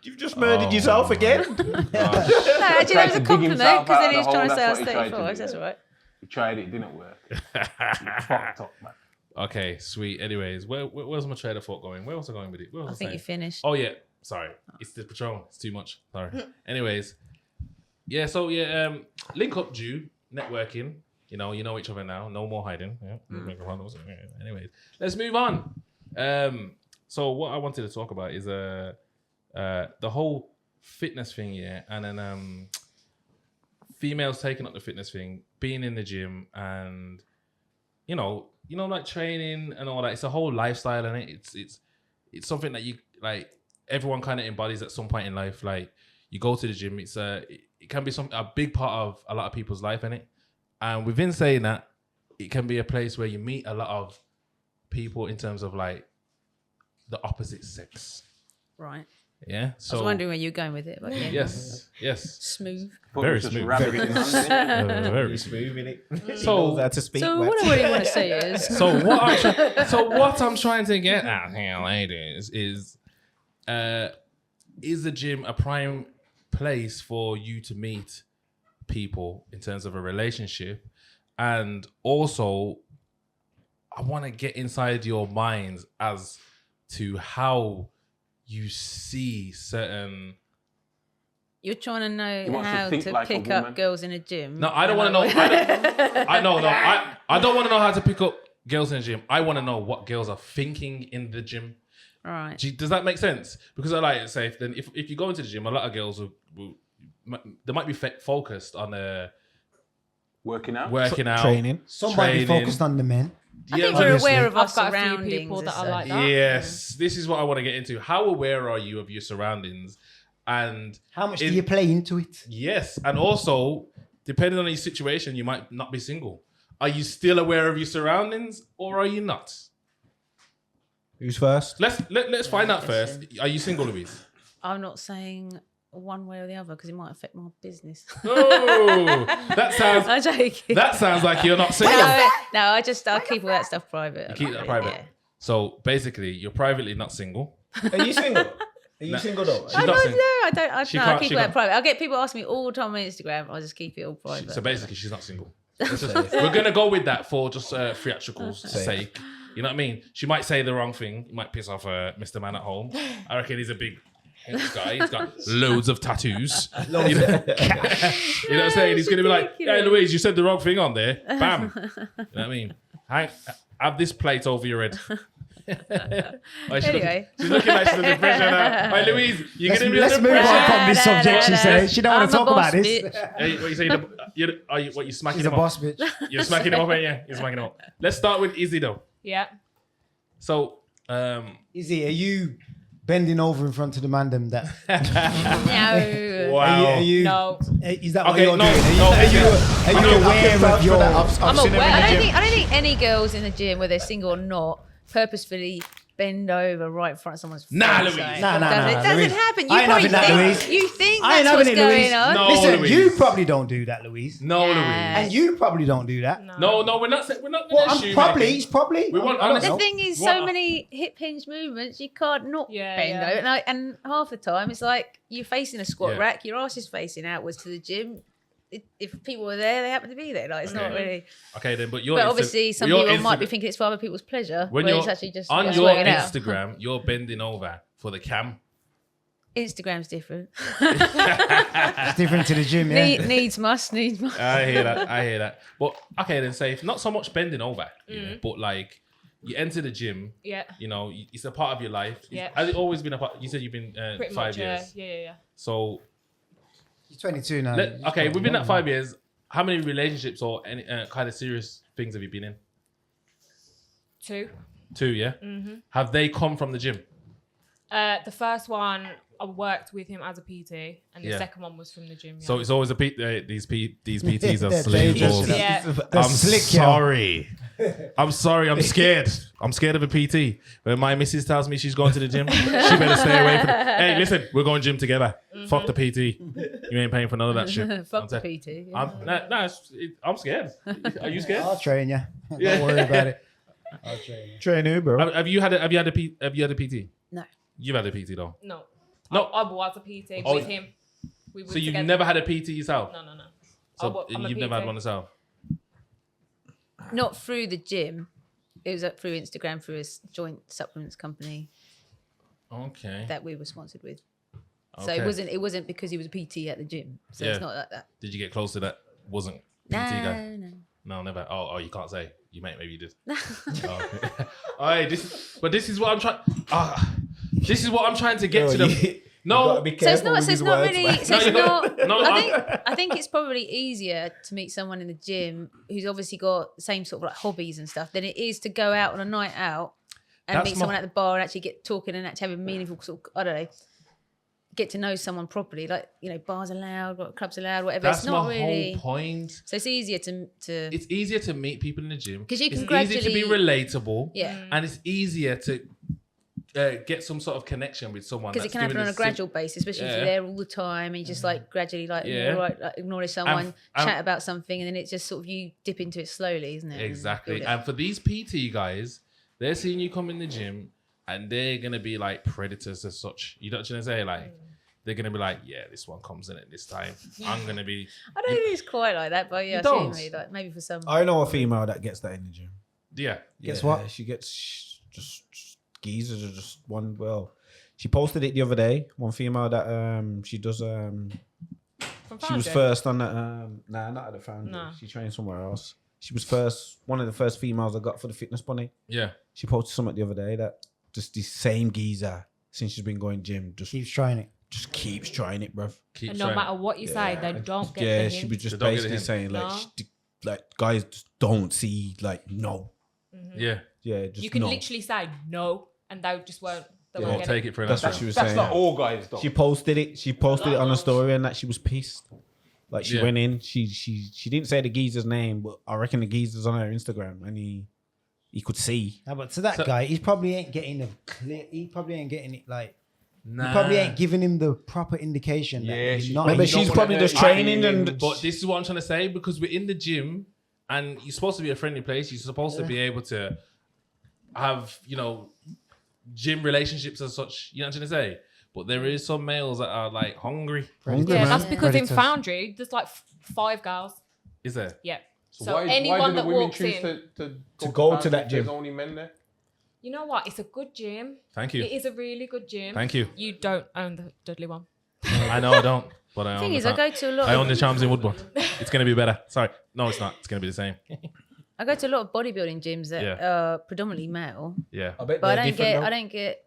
You've just murdered Oh, yourself my again. gosh. No, actually, that was Tried a to dig compliment himself because out then of he was the trying to hole, say I was that's what he tried to 34. do. That's all right. He tried it, didn't work. Fucked up, man. Okay, sweet. Anyways, where's my trailer thought going? Where was I going with it? What was I think you saying? finished. Oh yeah, sorry. It's the Patron. It's too much. Sorry. Anyways, yeah. So yeah, link up, Jew networking. You know each other now. No more hiding. Yeah. Anyways, let's move on. So what I wanted to talk about is the whole fitness thing, yeah, and then females taking up the fitness thing, being in the gym, and you know, like training and all that. It's a whole lifestyle, and it's something that you like. Everyone kind of embodies at some point in life. Like you go to the gym, it can be a big part of a lot of people's life, innit? And within saying that, it can be a place where you meet a lot of people in terms of like the opposite sex. Right. Yeah. I So was wondering where you're going with it. But yeah. yes. Smooth. Very Just smooth. rabbit in hand, didn't it? Very smooth. Moving it. So That to speak. So with. what I really want to say is, So what I'm trying to get at here, ladies, is the gym a prime place for you to meet people in terms of a relationship? And also, I want to get inside your minds as to how you see certain. you're trying to know He wants to how think to like a pick up woman. girls in a gym. No, I don't want to know. I don't want to know how to pick up girls in the gym. I want to know what girls are thinking in the gym. Right. Does that make sense? Because I like to say, then if you go into the gym, a lot of girls they might be focused on Working out. working out, Training. Somebody training. focused on the men. I think we're obviously. aware of our I've got a few surroundings. people that as are like such. that. Yes, this is what I want to get into. How aware are you of your surroundings? And How much do you play into it? yes, and also depending on your situation, you might not be single. Are you still aware of your surroundings, or are you not? Who's first? Let's find out first. Are you single, Louise? I'm not saying one way or the other because it might affect my business. Oh, that sounds. I'm joking. That sounds like you're not single. No, I'll keep all that stuff private. You keep that private. Yeah. So basically, you're privately not single. Are you single? Are you No. single though? She's I not don't single. know. I don't. I She no, can't- I keep she all that can't- private. I'll get people ask me all the time on Instagram. I'll just keep it all private. So basically, she's not single. We're gonna go with that for just theatrical's sake. You know what I mean? She might say the wrong thing. It might piss off Mr. Man at home. I reckon he's a big guy. He's got loads of tattoos. You know what I'm saying? He's gonna be like, "Hey, Louise, you said the wrong thing on there." Bam. You know what I mean? Have this plate over your head. Anyway. she's looking like she's under pressure now. Right, Louise, you're gonna be Let's under move on pressure. from this subject, she says. She don't want I'm to a talk about boss, this. bitch. Hey, what you saying? What you smacking She's a him up? boss bitch. You're smacking him up, ain't you? You're smacking him up. Let's start with Izzy though. Yeah. So, Izzy, are you bending over in front of the man them that? No. wow. Are you, No. Is that what Okay, you're no, doing? no, Are you aware of your? I've I'm seen her aware. in the I gym. don't think any girls in the gym, whether they're single or not, purposefully bend over right in front of someone's Nah, face. Louise. Like, Nah, it doesn't Louise. happen. You I ain't probably having that, think, Louise. you think I ain't that's what's having it, Louise. going on. No, Listen, Louise. you probably don't do that, Louise. No, Nah. Louise. And you probably don't do that. No, we're not gonna Well, assume probably. anything. It's probably. We want I don't honest- The know. thing is, What- so many hip hinge movements, you can't not Yeah, bend yeah. over. And half the time, it's like you're facing a squat Yeah. rack, your ass is facing outwards to the gym. If people were there, they happen to be there. Like, it's not Okay. really. Okay, then, but your But Insta- obviously, some your people might be Instagram- thinking it's for other people's pleasure, when but you're it's actually just on just your working out. Instagram, you're bending over for the cam. Instagram's different. It's different to the gym, yeah. Needs must. I hear that. But okay, then say not so much bending over, yeah, but like you enter the gym. Yeah. You know, it's a part of your life. Yeah. Has it always been a part? You said you've been Pretty 5 much, years. yeah. So He's 22 now. okay, within that 5 years, how many relationships or any kind of serious things have you been in? 2. 2, yeah. Mm-hmm. Have they come from the gym? The first one, I worked with him as a PT, and the Yeah. second one was from the gym. Yeah. So it's always these PTs are They're slave dangerous. balls. Yeah. They're I'm slick, yo. sorry. I'm sorry. I'm scared. I'm scared of a PT. When my missus tells me she's going to the gym, she better stay away from it. Hey, listen, we're going gym together. Fuck the PT. You ain't paying for none of that shit. Fuck the I'm te- PT. I'm scared. Are you scared? I'll train you. Yeah. Don't worry about it. I'll train you. Train who, bro? Have you had a PT? No. You've had a PT though. No. No. I was a PT Oh, with him. We were So you've together. never had a PT yourself? No. So I'm a you've never had PT. one yourself? Not through the gym. It was through Instagram, through a joint supplements company Okay. that we were sponsored with. So Okay. it wasn't because he was a PT at the gym. So Yeah. it's not like that. Did you get close to that? Wasn't PT guy? No. No, never. Oh, you can't say. You maybe you did. Oh. Alright, this is what I'm trying. This is what I'm trying to get to. No, So it's not really. So it's not. No, I think it's probably easier to meet someone in the gym who's obviously got the same sort of like hobbies and stuff than it is to go out on a night out and That's meet my- someone at the bar and actually get talking and actually have a meaningful sort of, I don't know, get to know someone properly. Like, you know, bars allowed, clubs allowed, whatever. that's it's not my really. whole point. So it's easier to It's easier to meet people in the gym 'Cause you can it's easier to be gradually- relatable. Yeah. and it's easier to get some sort of connection with someone because it that's can happen doing on a the sim- gradual basis, especially if Yeah. you're there all the time and you just like gradually like, Yeah. like acknowledge someone, and- chat about something, and then it's just sort of you dip into it slowly, isn't it? And Exactly. build it. And for these PT guys, they're seeing you come in the gym and they're gonna be like predators as such. You know what I'm trying to say? Like they're gonna be like, yeah, this one comes in at this time. I'm gonna be I don't think it's quite like that, but yeah, You I see what you don't? mean, like maybe for some. I know a female that gets that in the gym. yeah. Guess what? She gets just geezers or just one. Well, she posted it the other day. One female that she does. From She was Foundry? first on that. Nah, not at the Foundry. No. She trained somewhere else. She was first. One of the first females I got for the fitness bunny. Yeah. She posted something the other day that just the same geezer since she's been going gym Keeps trying it. just keeps trying it, bruv. Keep And no trying. matter what you say, they don't get Yeah, the she hint. was just They don't get the basically hint. saying like, No. like guys just don't see like no. Yeah. Yeah, just You can no. literally say no, and they just won't. They They won't won't get take it. it for an That's what answer. she was That's saying. not all guys though. She posted it. She posted it on a story and that she was pissed. Like she Yeah. went in. She didn't say the geezer's name, but I reckon the geezer's on her Instagram and he could see. No, but to that So- guy, he probably ain't getting the clear. He probably ain't getting it like. Nah. He probably ain't giving him the proper indication. That Yeah, he's she- not. Maybe you she's don't probably wanna just hurt training anything. and. But this is what I'm trying to say because we're in the gym and you're supposed to be a friendly place. You're supposed to be able to have, you know, gym relationships as such. You know what I'm trying to say? But there is some males that are like hungry. Hungry, Yeah, man. that's because in Predators. Foundry, there's like 5 girls. Is there? Yeah. So, So why anyone do the that women walks choose in, to go to Foundry that if gym? There's only men there. you know what? It's a good gym. Thank you. It is a really good gym. Thank you. You don't own the Dudley one. I know I don't, but I The own thing the is, I Fam- go to a lot. I own the Of, Charms in Woodbourne. It's gonna be better. Sorry, no, it's not. It's gonna be the same. I go to a lot of bodybuilding gyms that Yeah. are predominantly male, Yeah. I bet but I they're don't different, get. though. I don't get.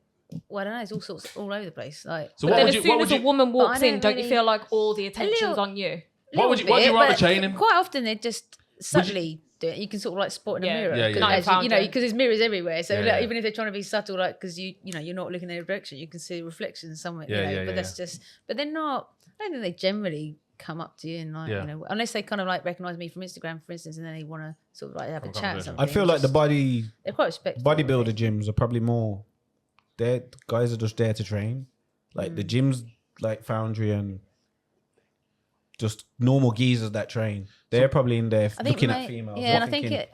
Well, I don't know. It's all sorts all over the place. Like, So But what then would as you? soon What would as a you? woman walks I in, don't don't you really- feel like all the attention's little- on you? What would you? What do you bit, rather but train in? Quite often they're just subtly do it. You can sort of like spot in a Yeah. mirror. Yeah, yeah, 'cause yeah. as you know, because there's mirrors everywhere. So Yeah, like, yeah. even if they're trying to be subtle, like because you know you're not looking in their direction, you can see reflections somewhere. Yeah, you know, yeah, but yeah, that's just. But they're not. I don't think they generally come up to you and like Yeah. you know unless they kind of like recognize me from Instagram, for instance, and then they want to sort of like have a Have a chat. Or conversation. something. I feel like the they're quite respectful. bodybuilder gyms are probably more guys are just there to train. Like the gyms, like Foundry and just normal geezers that train. They're probably in there looking at females. Yeah, and I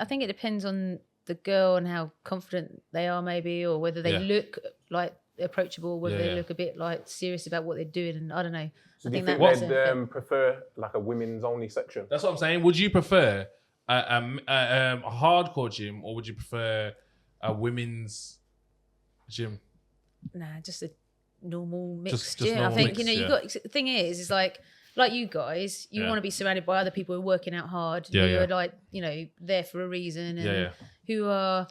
think it depends on the girl and how confident they are, maybe, or whether they look like approachable, whether they look a bit like serious about what they're doing, and I don't know. So I do you think think that they'd prefer like a women's only section? That's what I'm saying. Would you prefer a hardcore gym, or would you prefer a women's gym? Nah, just a normal mixed Just gym. normal I think mixed, you got. The thing is like you guys, you want to be surrounded by other people who are working out hard, who are like there for a reason, and who are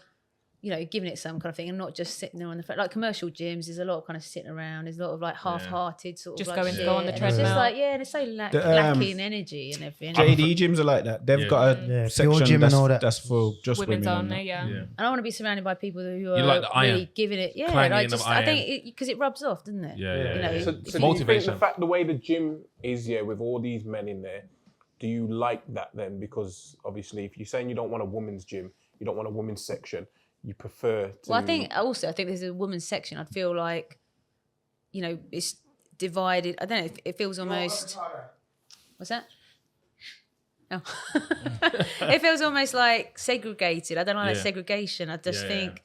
giving it some kind of thing, and not just sitting there on the front. Like commercial gyms, there's a lot of kind of sitting around. There's a lot of like half-hearted sort of Just like going to shit. go on the And treadmill. It's just like and it's so lacking energy and everything. JD gyms are like that. They've got a section gym and all that. that's for just Women's women. only, yeah. And I want to be surrounded by people who are You like the iron. really giving it. Yeah, Clanging like of just, iron. I think because it rubs off, doesn't it? Yeah. So if do you- you think Motivation. the way the gym is, with all these men in there, do you like that then? Because obviously, if you're saying you don't want a women's gym, you don't want a women's section, you prefer to... Well, I think there's a women's section. I'd feel like, it's divided. I don't know. It feels almost. What's that? Oh, it feels almost like segregated. I don't like that segregation. I just think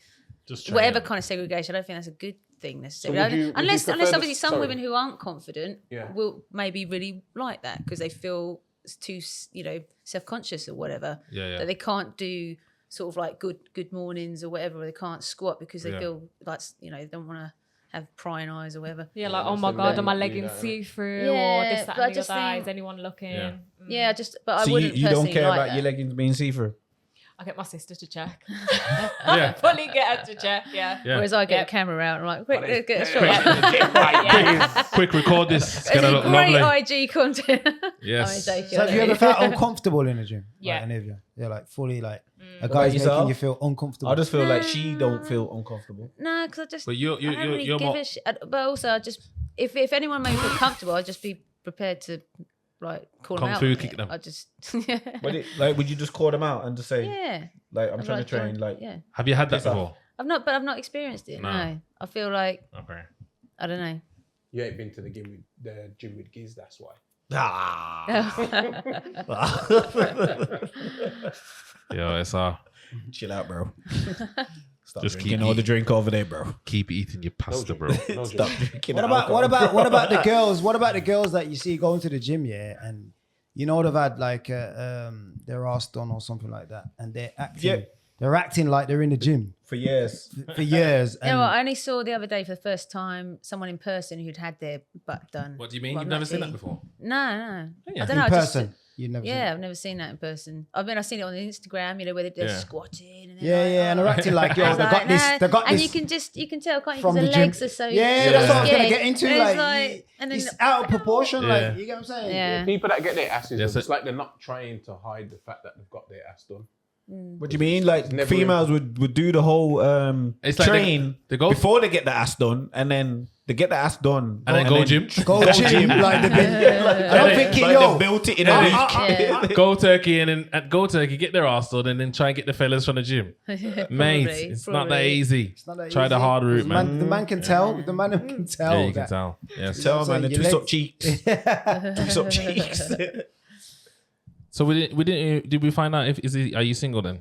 Just whatever training. kind of segregation, I don't think that's a good thing necessarily. would you unless prefer obviously some sorry. women who aren't confident Yeah. will maybe really like that because they feel too self-conscious or whatever that they can't do sort of like good mornings or whatever, or they can't squat because they feel like they don't want to have prying eyes or whatever. Yeah, like, oh my God, are my leggings see-through? Or Yeah, this, that, but I and the just other. think- Is anyone looking? Yeah. Yeah, but I So wouldn't you don't personally care like about that. your leggings being see-through? I get my sister to check. Yeah. Fully get her to check, yeah. Yeah. Whereas I get Yep. the camera out and I'm like, quick, let's get a shot. Quick, record this. It's It's gonna a look great lovely. IG content. Yes. I'm joking. So have you ever felt uncomfortable in the gym? Yeah. Like, any of you? Yeah, like fully like a about guy's yourself? making you feel uncomfortable. I just feel like she don't feel uncomfortable. No, because I just. But you're I don't really you're give more. a shit. But also, I just if anyone made me feel comfortable, I'd just be prepared to like call Kung them out. fu on kick it. them. I just. Would you just call them out and just say, Yeah. like, I'm I'd trying like to train, like, Yeah. Have you had that Piss off. before? I've not experienced it. No. No. I feel like Okay. I don't know. You ain't been to the gym with Giz, that's why. Yo, it's chill out, bro. Stop Just drinking keep all the drink over there, bro. keep eating your pasta, bro. No Stop joke. drinking What the about alcohol. what about the girls? What about the girls that you see going to the gym, and they've had like their ass done or something like that, and they're acting like they're in the gym For years. for years. You know And what, I only saw the other day for the first time someone in person who'd had their butt done. What do you mean? Well, You've never seen not that before? No. Yeah. I don't in know. I just- person, you've never seen Yeah, it. I've never seen that in person. I mean, I've seen it on Instagram, where they're Yeah. squatting. And And they're acting like, yo, I they was got like, this, nah. they got and this you can tell, can't you? from Because the the gym. legs are so. Yeah, that's what I was gonna skinny. get into. And it's Like, and then it's out of proportion. Yeah. Like, you get what I'm saying? yeah. People that get their asses Yes, done, it's like they're not trying to hide the fact that they've got their ass done. What do you mean? Like, Never females would do the whole It's like train they go before they get the ass done, and then they get the ass done. And then go gym. Go gym, like they've been. And I'm thinking, like yo, they built it in a week. Go Turkey and then go Turkey, get their ass done, and then try and get the fellas from the gym. Mate, it's not that easy. not that Try the easy. hard route, The man. The man can tell. The man can tell. Yeah, you can that- tell. Yes. Tell So man, the your twist up legs- cheeks. Twist up cheeks. So did we find out are you single then?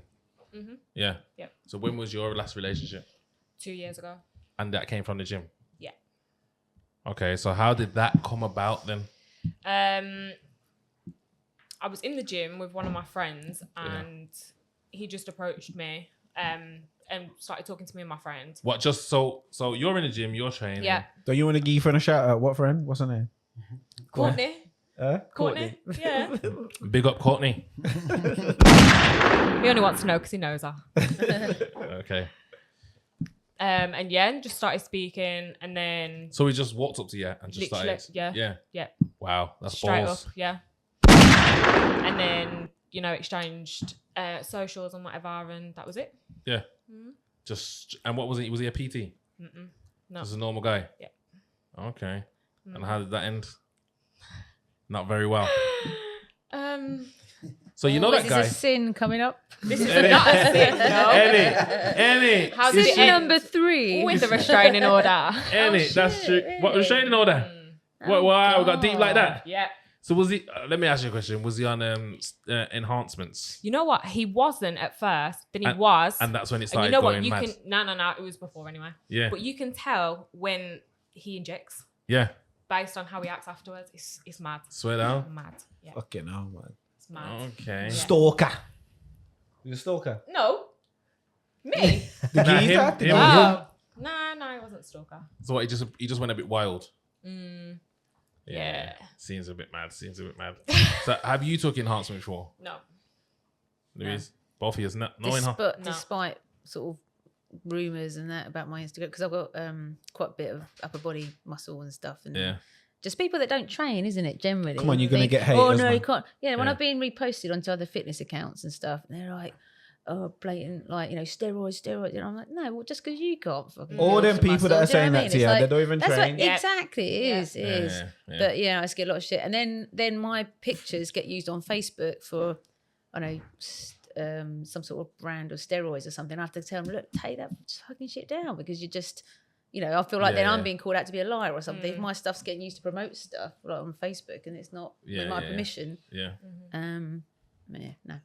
Mhm. Yeah. Yep. So when was your last relationship? 2 years ago. And that came from the gym. Yeah. Okay, so how did that come about then? I was in the gym with one of my friends and he just approached me and started talking to me and my friend. What? Just so you're in the gym, you're training. Yeah. Don't you want to give your friend a shout out? What friend? What's her name? Courtney. Courtney. Yeah. Big up Courtney. He only wants to know because he knows her. Okay. And yeah, just started speaking and then So we just walked up to you and just literally, started. yeah. Yeah. Wow, that's Straight balls. up, yeah. And then, exchanged socials and whatever and that was it. Yeah. Just and what was he? Was he a PT? No. Just a normal guy. Yeah. Okay. And how did that end? Not very well. So you know that This guy. is a sin coming up. This is not a sin, no. Any. How's it Sin end? number 3. With the restraining order. Any. That's true. What restraining order? Oh, Why we got deep like that? Yeah. So was he? Let me ask you a question. Was he on enhancements? You know what? He wasn't at first. Then he And- was. And that's when it And started you know what? going You mad. can no. It was before anyway. Yeah. But you can tell when he injects Yeah. based on how he acts afterwards. It's mad. Swear down. Mad. Yeah. Fucking hell, man. It's mad. Okay. Yeah. Stalker. You a stalker? No. Me. The Nah, geezer? him- The him- geezer? Oh. No, he wasn't a stalker. So what, he just went a bit wild. Yeah. Seems a bit mad. So have you took enhancement before, No. Louise? Both of you, no enhancement. But No. despite sort of rumours and that about my Instagram, because I've got quite a bit of upper body muscle and stuff, and Yeah. just people that don't train, isn't it? Generally, Come on, you're gonna think, get Oh haters, no, man." you can't. Yeah, when Yeah. I've been reposted onto other fitness accounts and stuff, and they're like, "Oh, blatant, like steroids," and I'm like, "No, well, just because you can't fucking." All build them some people muscle, that are do you know saying what I that mean? to It's you, like, they don't even that's train. what, Yeah. exactly, it is. Yeah. But yeah, I just get a lot of shit, and then my pictures get used on Facebook for, I don't know, some sort of brand of steroids or something. I have to tell them, look, take that fucking shit down, because you just, I feel like then Yeah, I'm yeah. being called out to be a liar or something. If my stuff's getting used to promote stuff like on Facebook and it's not with my permission, Yeah. no.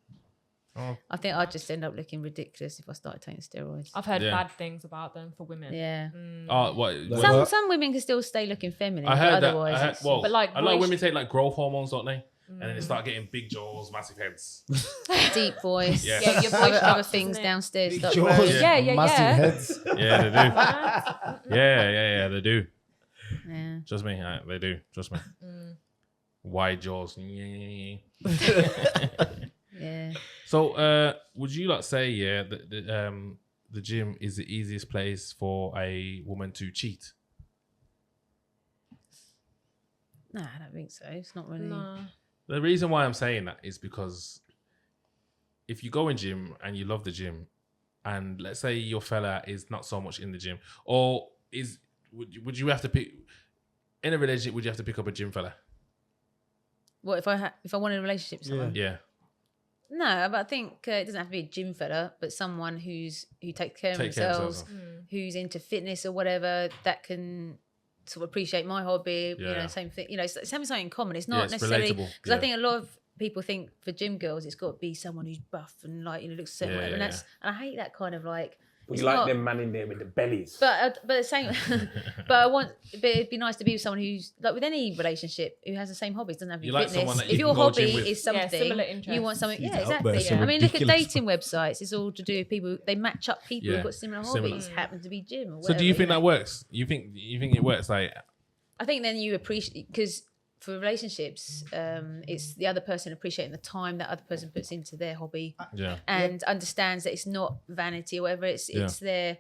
Oh. I think I'd just end up looking ridiculous if I started taking steroids. I've heard Yeah. bad things about them for women. Yeah. Oh, what? Some women can still stay looking feminine. I heard but that. otherwise it's- Well, But, like, a lot of voice- women take like growth hormones, don't they? And then they start getting big jaws, massive heads. deep voice. Yeah. Yeah, your voice Other drops, things doesn't it? downstairs. start Jaws, growing. Yeah. massive heads. Yeah, they do. Yeah, they do. Yeah. Trust me, they do. Trust me. Wide jaws. Yeah. So, would you like say that the gym is the easiest place for a woman to cheat? No, I don't think so. It's not really. No. The reason why I'm saying that is because if you go in gym and you love the gym, and let's say your fella is not so much in the gym, or would you have to pick in a relationship? Would you have to pick up a gym fella? What if I wanted a relationship with someone? Yeah. No, but I think it doesn't have to be a gym fella, but someone who takes care of themselves, who's into fitness or whatever, that can sort of appreciate my hobby. Yeah. Same thing. It's having something in common. It's Yeah, not it's necessarily relatable. because I Yeah. think a lot of people think for gym girls it's got to be someone who's buff and looks certain Yeah, whatever. yeah, And I hate that kind of like. We it's like not- them man in there with the bellies. But the same, but it'd be nice to be with someone who's like with any relationship who has the same hobbies. Doesn't have to be You like fitness. someone that you If your can go gym hobby with. is Yeah, something, similar you interests. want something. He's Yeah, out exactly. there, some I mean, look at ridiculous dating websites. It's all to do with people. They match up people Yeah, who've got similar similar. hobbies. Happen to be gym. Or So do you whatever, think know? that works? You think it works? Like, I think then you appreciate, because for relationships, it's the other person appreciating the time that other person puts into their hobby yeah, and understands that it's not vanity or whatever. It's Yeah. their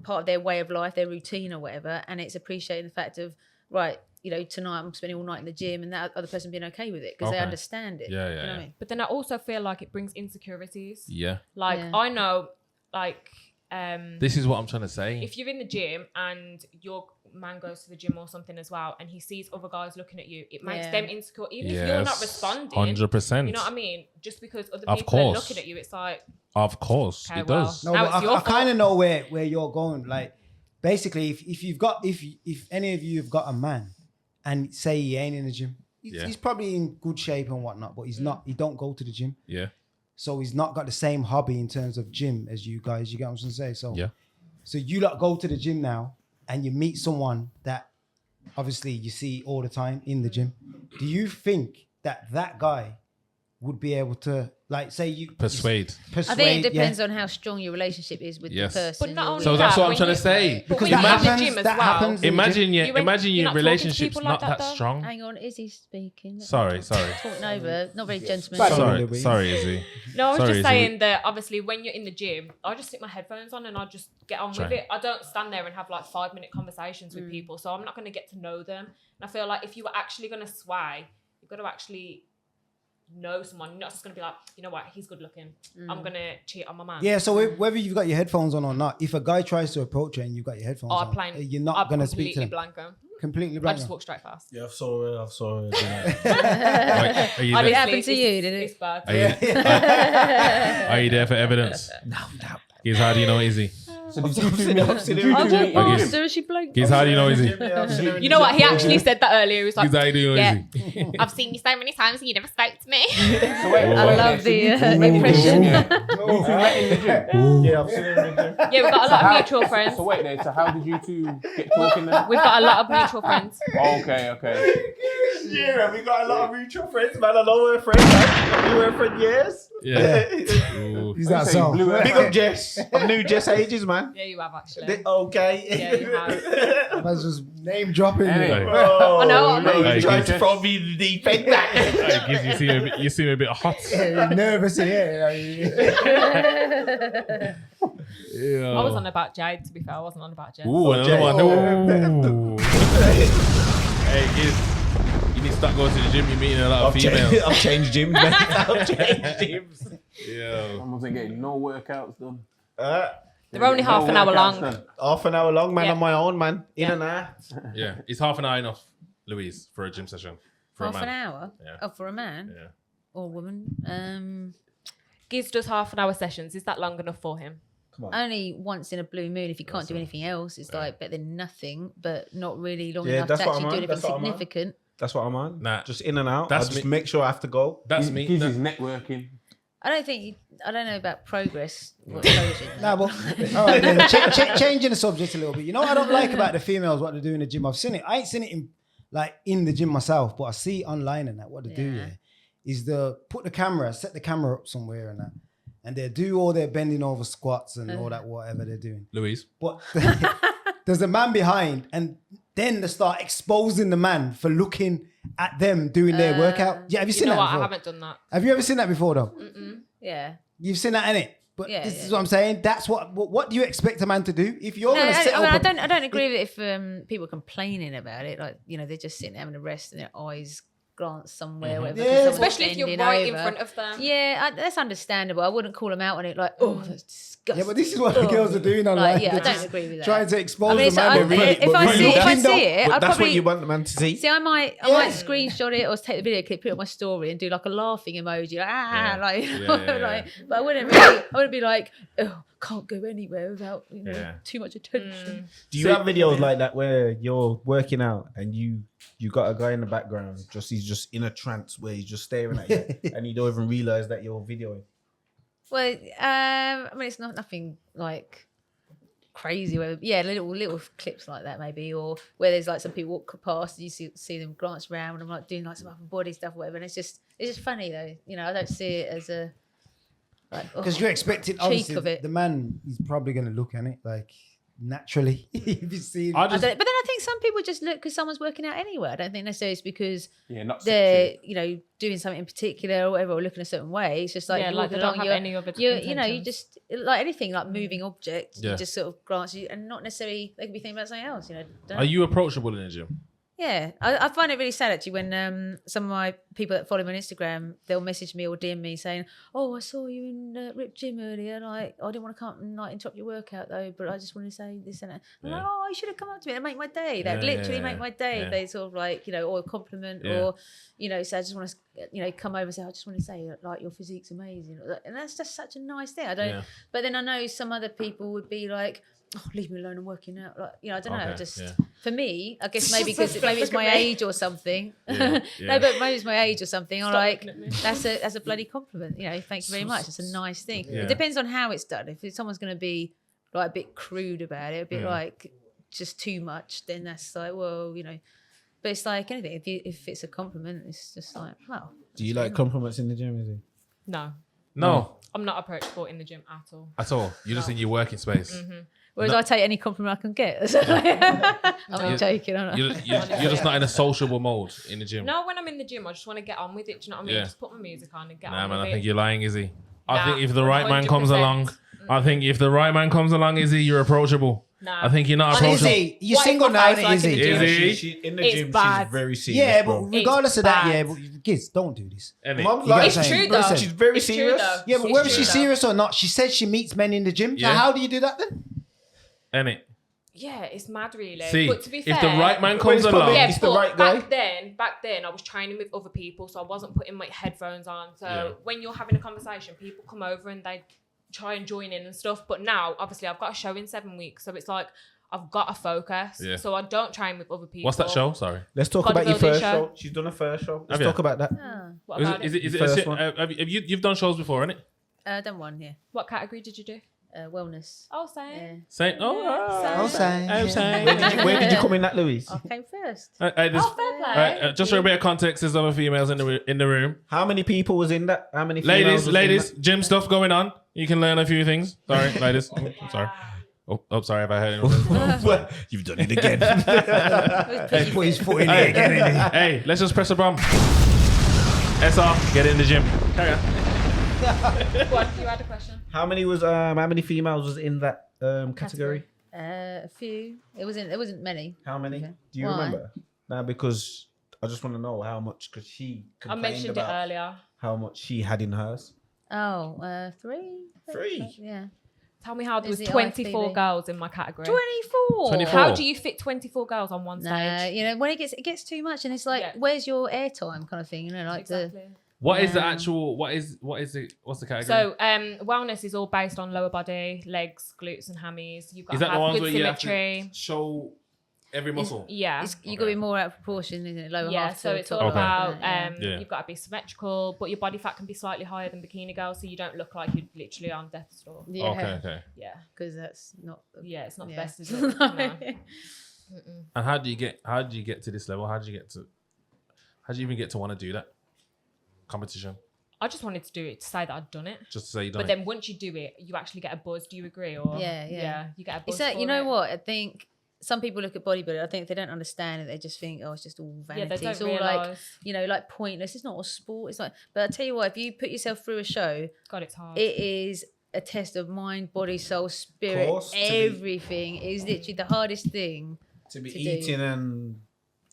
part of their way of life, their routine or whatever, and it's appreciating the fact of right. Tonight I'm spending all night in the gym, and that other person being okay with it because they Okay. understand it. Yeah, You yeah, know what yeah. I mean? But then I also feel like it brings insecurities. yeah. Like Yeah. I know, like This is what I'm trying to say. if you're in the gym and your man goes to the gym or something as well, and he sees other guys looking at you, it makes Yeah. them insecure. Even if you're not responding, 100%. you know what I mean? Just because other Of people are course. looking at you, it's like, Of course, Okay, it well. does. No, Now but it's your I kind of fault. know where you're going. Like, basically, if you've got if any of you have got a man, and say he ain't in the gym, Yeah. he's probably in good shape and whatnot, but he's not. He don't go to the gym, Yeah, so he's not got the same hobby in terms of gym as you guys. You get what I'm trying to say? So yeah. So you lot go to the gym now, and you meet someone that obviously you see all the time in the gym. Do you think that guy would be able to, like, say you Persuade. I think it depends on how strong your relationship is with Yes. the person. But not you're only So with. that's that, what I'm when trying you- to say. But when that you're in the happens- gym as that well, happens. Imagine You ain't- imagine you're your not talking to relationship's people not like that, that though. strong. Hang on, is he speaking? Sorry. Talking over, not very Sorry. gentlemanly. Sorry, Izzy. No, I was Sorry, just Izzy. saying that obviously when you're in the gym, I just stick my headphones on and I just get on Try. with it. I don't stand there and have like 5-minute conversations with people, so I'm not going to get to know them. And I feel like if you were actually going to sway, you've got to actually know someone. You're not just gonna be like, you know what, he's good looking. I'm gonna cheat on my man. Yeah, so whether you've got your headphones on or not, if a guy tries to approach you and you've got your headphones on, you're not going to speak to him. Completely I blank. just walk straight past. Yeah, I've saw it. Are you Did it there? happen to you? Did It's it? bad. Are you there for evidence? No. Giz, how do you know Izzy? So did you two I walked past her and she blanked. Giz, how do you know Izzy? You know what? He actually said that earlier. He was like, Giz, how do you know yeah, Izzy? I've seen you so many times and you never spoke to me. I love the impression. Yeah, I've seen it in the gym. Yeah, we've got a lot of mutual friends. So wait there. So how did you two get talking then? We've got a lot of mutual friends. Okay. Yeah, we got a lot of mutual friends, man. I know we're friends, man. We were friends years. Yeah. Ooh. He's that song. Big up Jess. I've knew Jess ages, man. Yeah, you have actually. Okay. Yeah, you have. That's just name dropping. Anyway. Oh, I know, no, Hey, you tried Giz. to throw me in the deep end. Hey, Giz, you seem a bit hot. Yeah, nervous in here. Yeah. I was on about Jade, to be fair. I wasn't on about Jess. Ooh, another one. Ooh. Hey, Giz. You need to start going to the gym. You're meeting a lot of females. I've changed gyms, man. I've changed gyms. Yeah. I wasn't getting no workouts done. They're only half an hour long. Half an hour long, man, Yeah. on my own, man. In Yeah. and out. Yeah. Is half an hour enough, Louise, for a gym session? For Half a an man? hour? Yeah. Oh, for a man Yeah. or woman? Giz does half an hour sessions. Is that long enough for him? Only once in a blue moon. If you can't do anything else, it's like better than nothing, but not really long Yeah, enough that's to what actually I'm do on. anything That's what I'm on. significant. That's what I'm on. Nah. Just in and out. That's I'll just me. make sure I have to go. That's me. Giz is networking. I don't know about progress. What shows you. Nah, but all right, then. Changing the subject a little bit. You know what I don't like about the females, what they do in the gym? I've seen it. I ain't seen it in the gym myself, but I see online and that what they do Yeah. is set the camera up somewhere and that, and they do all their bending over squats and all that whatever they're doing. Louise. But there's a man behind, and then they start exposing the man for looking at them doing their workout. Yeah, have you You seen know that what? before? I haven't done that. Have you ever seen that before, though? Yeah. You've seen that, innit? But Yeah, this yeah. is what I'm saying. That's what do you expect a man to do if you're No, going to set up? I don't agree with it if people are complaining about it. Like, you know, they're just sitting there having a rest and their eyes glance somewhere. Whatever, Yeah. 'cause someone's Especially if you're bending right in over. front of them. Yeah, that's understandable. I wouldn't call them out on it like, oh, that's disgusting. Yeah, but this is what the girls are doing online. Like, yeah, I They're don't just agree with that. trying to expose I mean, the man. if I see it, But I'd that's probably what you want the man to see. see. I might screenshot it or take the video clip, put it on my story, and do like a laughing emoji, like, Yeah. like. But I wouldn't be like, oh, can't go anywhere without too much attention. Do you have videos like that where you're working out and you got a guy in the background, he's just in a trance where he's just staring at you and you don't even realize that you're videoing? Well, I mean, it's nothing like crazy. Little clips like that maybe, or where there's like some people walk past and you see them glance around and I'm like doing like some upper body stuff, or whatever. And it's just funny though. You know, I don't see it as a like Because you're expecting, cheek obviously, of it. the man is probably going to look at it like naturally. If you see, I But just then I think some people just look because someone's working out anyway. I don't think necessarily it's because Not they're sexy. doing something in particular or whatever, or looking a certain way. It's just like Yeah, you're like they walking don't along, have you're- any other you know, you intentions. just like anything like moving objects, Yeah. you just sort of glance you and not necessarily they could be thinking about something else, you know. are you approachable in the gym? Yeah, I find it really sad actually when some of my people that follow me on Instagram, they'll message me or DM me saying, "Oh, I saw you in Rip Gym earlier. Like, I didn't want to come and like interrupt your workout though, but I just wanted to say this and that." I'm like, "Oh, you should have come up to me and make my day. That literally make my day." Yeah. They sort of like or a compliment or say, "I just want to come over and say I just want to say like your physique's amazing," and that's just such a nice thing. I don't. Yeah. But then I know some other people would be like, "Oh, leave me alone, I'm working out." Like, I don't know. Okay, Just yeah. for me, I guess maybe because maybe it's my age or something. Yeah, No, but maybe it's my age or something. I'm like, looking at me. that's a bloody compliment. Thank you very much. It's a nice thing. Yeah. It depends on how it's done. If someone's going to be like a bit crude about it, a bit like just too much, then that's like, well, But it's like anything. If it's a compliment, it's just like, well. Do you like compliments in the gym, Izzy? No, I'm not approachable in the gym at all. at all. You're just in your working space. Whereas I take any compliment I can get. I'm joking. I'm not. You're just not in a sociable mode in the gym. No, when I'm in the gym, I just want to get on with it. Do you know what I mean? Yeah. Just put my music on and get Nah, on man, with I it. think you're lying, Izzy. I Nah, think if the right man comes 100%. along, Izzy, you're approachable. Nah. I think you're not And approachable. Izzy, you're What single if my now, face like Izzy. in the gym? Izzy. She in the It's gym, bad. she's very serious. Yeah, bro. but regardless of that, bad. yeah, but kids, don't do this. Innit? Mum's You like, get It's what I'm true saying? though. Listen, she's very It's true, serious. though. Yeah, but It's whether true, she's though. serious or not, she said she meets men in the gym. Yeah. So how do you do that then? Innit? Yeah, it's mad, really. See, but to be fair, if the right man Well, comes it's probably- along, yeah, It's the but right guy. back then, I was training with other people, so I wasn't putting my headphones on. So Yeah. when you're having a conversation, people come over and they try and join in and stuff. But now, obviously, I've got a show in 7 weeks, so it's like I've got to focus. Yeah. So I don't train with other people. what's that show? Sorry. Let's talk about your Bodybuilding first show. show. She's done a first show. Let's Have you? talk about that. What Is about it, is it? it First one. have you've done shows before, innit? Done one, yeah. What category did you do? Wellness. Oh, same. Yeah. Say, oh, Where did you come in that, Louise? I came first. Oh, fair play. just for a bit of context, there's other females in the room. How many people was in that? How many females Ladies, gym stuff going on. You can learn a few things. Sorry, ladies. Oh, I'm sorry. Oh, sorry if I heard it. Well, you've done it again. He put his foot in there again, didn't he? Hey, let's just press a bump. SR, get in the gym. Carry on. What? You had a question? How many females was in that category? A few. It wasn't many. How many? Okay. Do you Why? remember? No, because I just want to know how much, because she I complained mentioned it about earlier. how much she had in hers. Oh, 3. 3? Yeah. Tell me how there was Is it 24 IFBB? girls in my category. 24. 24. How do you fit 24 girls on one No, stage? you know, when it gets too much and it's like, Yeah. where's your airtime kind of thing, you know, like Exactly. What is the Yeah. actual? What's the category? So, wellness is all based on lower body, legs, glutes, and hammies. You've got is to that the have ones good where you have symmetry. to show every muscle? Yeah. you got to be more out of proportion, isn't it? Lower Yeah, half so to it's top all Okay. about Yeah. you've got to be symmetrical, but your body fat can be slightly higher than bikini girls, so you don't look like you're literally on death's door. Yeah, Okay. Yeah, because that's not. yeah, it's not Yeah. the best, is it? No. And how do you get to this level? How do you even get to want to do that competition? I just wanted to do it to say that I'd done it. Just to say you done But it. then once you do it, you actually get a buzz. Do you agree? Or Yeah. you get a buzz. It's that, for you know it. what? I think some people look at bodybuilding, I think they don't understand it. They just think, oh, it's just all Yeah, vanity. they It's don't all like, realise. you know, like pointless. It's not a sport. It's like, but I tell you what, if you put yourself through a show, God, it's hard. it is a test of mind, body, soul, spirit, Course, to be- everything. It is literally the hardest thing. To be To do.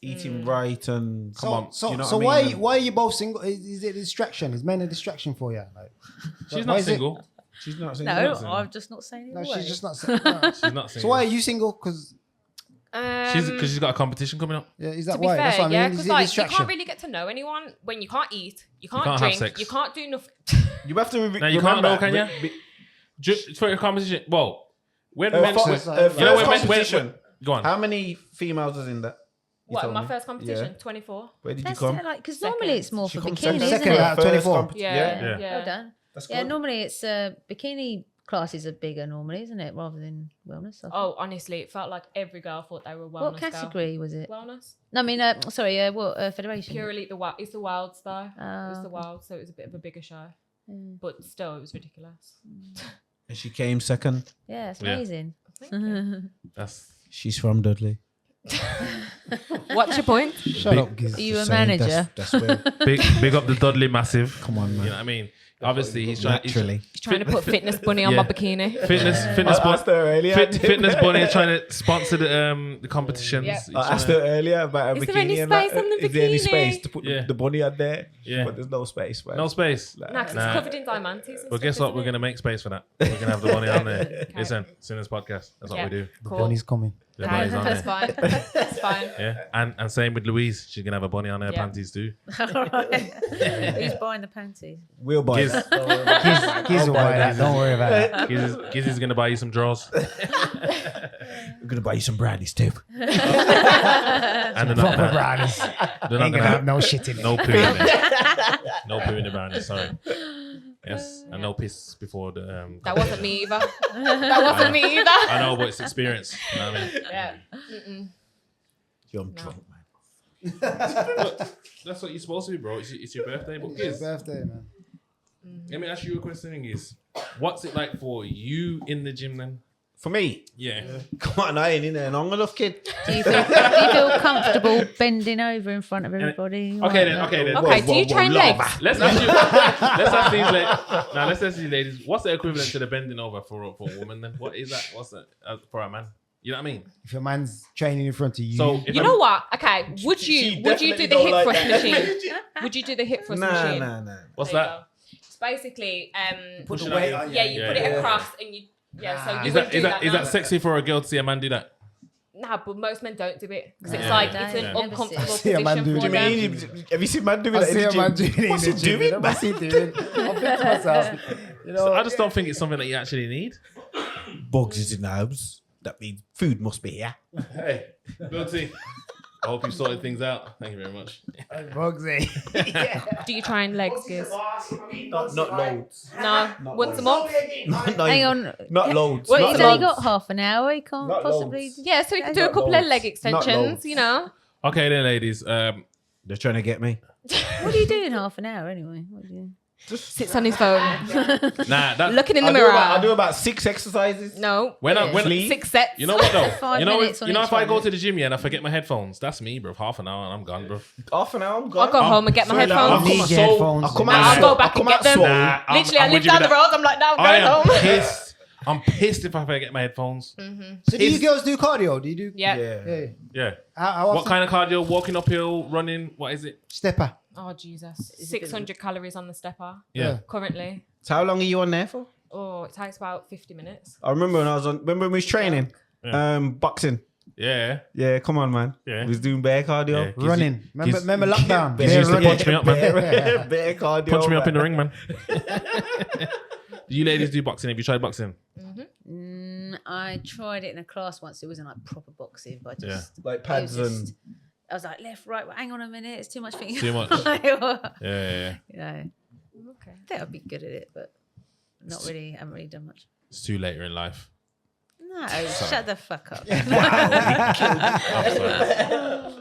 eating right and So, come on. so, you know so what I mean? why are you both single? Is it a distraction? Is men a distraction for you? Like, She's why not is it- single. She's not single. No, single. I'm just not saying it. No, away. she's just not. No. She's not single. So why are you single? Because Because she's got a competition coming up. yeah, is that to be why? That's fair, what I yeah, mean. because Is it a like you distraction? can't really get to know anyone when you can't eat, you can't can't have drink, sex. you can't do nothing. You have to Now you can't know, can you? For a competition. Well, when men, first you know, when competition. go on. How many females was in that? You What, told my me? first competition? Yeah. 24. Where did That's you come? like, because Second. normally it's more She for comes bikini, isn't second it? out of 24. Yeah. Yeah. Well done. That's Yeah, good. normally it's bikini classes are bigger normally, isn't it, rather than wellness? I think. Oh, honestly, it felt like every girl thought they were a wellness What category was it? girl. Wellness. No, I mean, sorry, what federation? Pure Elite, it's the Wilds though. It's the okay. Wilds, so it was a bit of a bigger show. Mm. But still, it was ridiculous. And she came second. Yeah, it's Yeah. amazing. Thank you. That's She's from Dudley. What's your point? Shut up, Giz. Are you a Just saying, manager? That's where. big up the Dudley massive. Come on, You know man. what I mean? Obviously, he's trying. Naturally. He's trying to put Fitness Bunny on my Yeah. bikini. Fitness I asked her earlier. Fitness Bunny is trying to sponsor the competitions. Yeah. He's I asked her earlier about a Is bikini. there any and that. space on the Is there any bikini? space to put Yeah. the bunny on there? Yeah. But there's no space, man. no space. No, because Nah. it's covered in diamantes. and But stuff, guess what? isn't We're it? gonna make space for that. We're gonna have the bunny on there. Okay. Listen, Sinners podcast. That's what Yeah. we do. The Cool. bunny's coming. The Okay, bunny's on that's there. fine. That's fine. Yeah, and same with Louise. She's gonna have a bunny on her Yeah. panties too. Who's buying the panties? We'll buy Giz, that. Don't worry about that. Giz I'll will buy buy that. Don't worry about that. Giz is gonna buy you some drawers I'm going to buy you some brownies too. and they're not Proper brownies. they're not Ain't gonna gonna have no shit in it. no poo in it. No poo in the brownies. Sorry. Yes, and no piss before the. That wasn't me either. That wasn't me either. I know, but it's experience. You know what I mean? Yeah. Mm-mm. You're drunk, man. That's what you're supposed to be, bro. It's your birthday, but Giz, Birthday, man. let me ask you a question, Giz. What's it like for you in the gym then? For me, Yeah. come on, I ain't in there long enough, kid. Do you feel comfortable bending over in front of everybody? Okay then. Okay then. Okay, do you train legs? Let's ask you. Let's ask these ladies. Now let's ask these ladies. What's the equivalent to the bending over for a woman then? What is that? What's that for a man? You know what I mean? If a man's training in front of you, So if You know what? Okay, would you do definitely the don't hip like thrust that. machine? Would you do the hip thrust machine? Nah. what's There you that? go. It's basically put pushing the weight out on. yeah, you put it across and you so you Is wouldn't do that now. sexy for a girl to see a man do that? Nah, but most men don't do it because it's No, like they it's don't. an Never uncomfortable see a man position do for it. What do you them. mean? Have you seen man doing I that in see the a man gym? doing it What's in he the gym. doing, What's he doing? I think to myself, So I just don't think it's something that you actually need. Bugs is in the house. That means food must be here. Hey, Guilty. I hope you sorted things out. Thank you very much. Bugsy. Do you try and legs, Giz? Not loads. No, once a month. Hang on. Not loads. What Not He's is only loads. got half an hour. He can't Not possibly. loads. Yeah, so we could do a Not couple of loads. leg Not extensions. loads. You know. Okay then, ladies. They're trying to get me. What do you do in half an hour anyway? What do you... Sits on his phone, Nah, that. looking in the I mirror. do about 6 exercises. No. When I when Sleep. 6 sets. you know what though? 5 you know minutes on you know each if I one. go to the gym and I forget my headphones, that's me, bro. Half an hour and I'm gone, bro. Half an hour, I'm I'll gone. go home and get my sorry, like, headphones. I'm Need your headphones. I'll come Nah, out I'll swole. go back I'll come and get out them. swole. Nah, Literally, I I'm live with you down the with that. road. I'm like, no, I'm I going am home. pissed. I'm pissed if I forget my headphones. So do you girls do cardio? Do you do? Yeah. Yeah. Yeah. How What often? kind of cardio? Walking uphill, running. What is it? Stepper. Oh Jesus, 600 calories on the stepper Yeah. currently. So how long are you on there for? Oh, it takes about 50 minutes. I remember when I was on. Remember when we was training, boxing. Yeah. Yeah, come on, man. Yeah. We was doing bare cardio. Yeah. Gives Running. gives- Remember lockdown? Gives used to running. punch me up, man. Bare cardio. Punch me up in the man. ring, man. Do you ladies do boxing? Have you tried boxing? I tried it in a class once. It wasn't like proper boxing, but I just Like it pads was and. just- I was like left, right. Hang on a minute. It's too much thinking. Too much. Like, what? Yeah. You know, Okay. I think I'd be good at it, but not really. I haven't really done much. It's too later in life. No, shut the fuck up.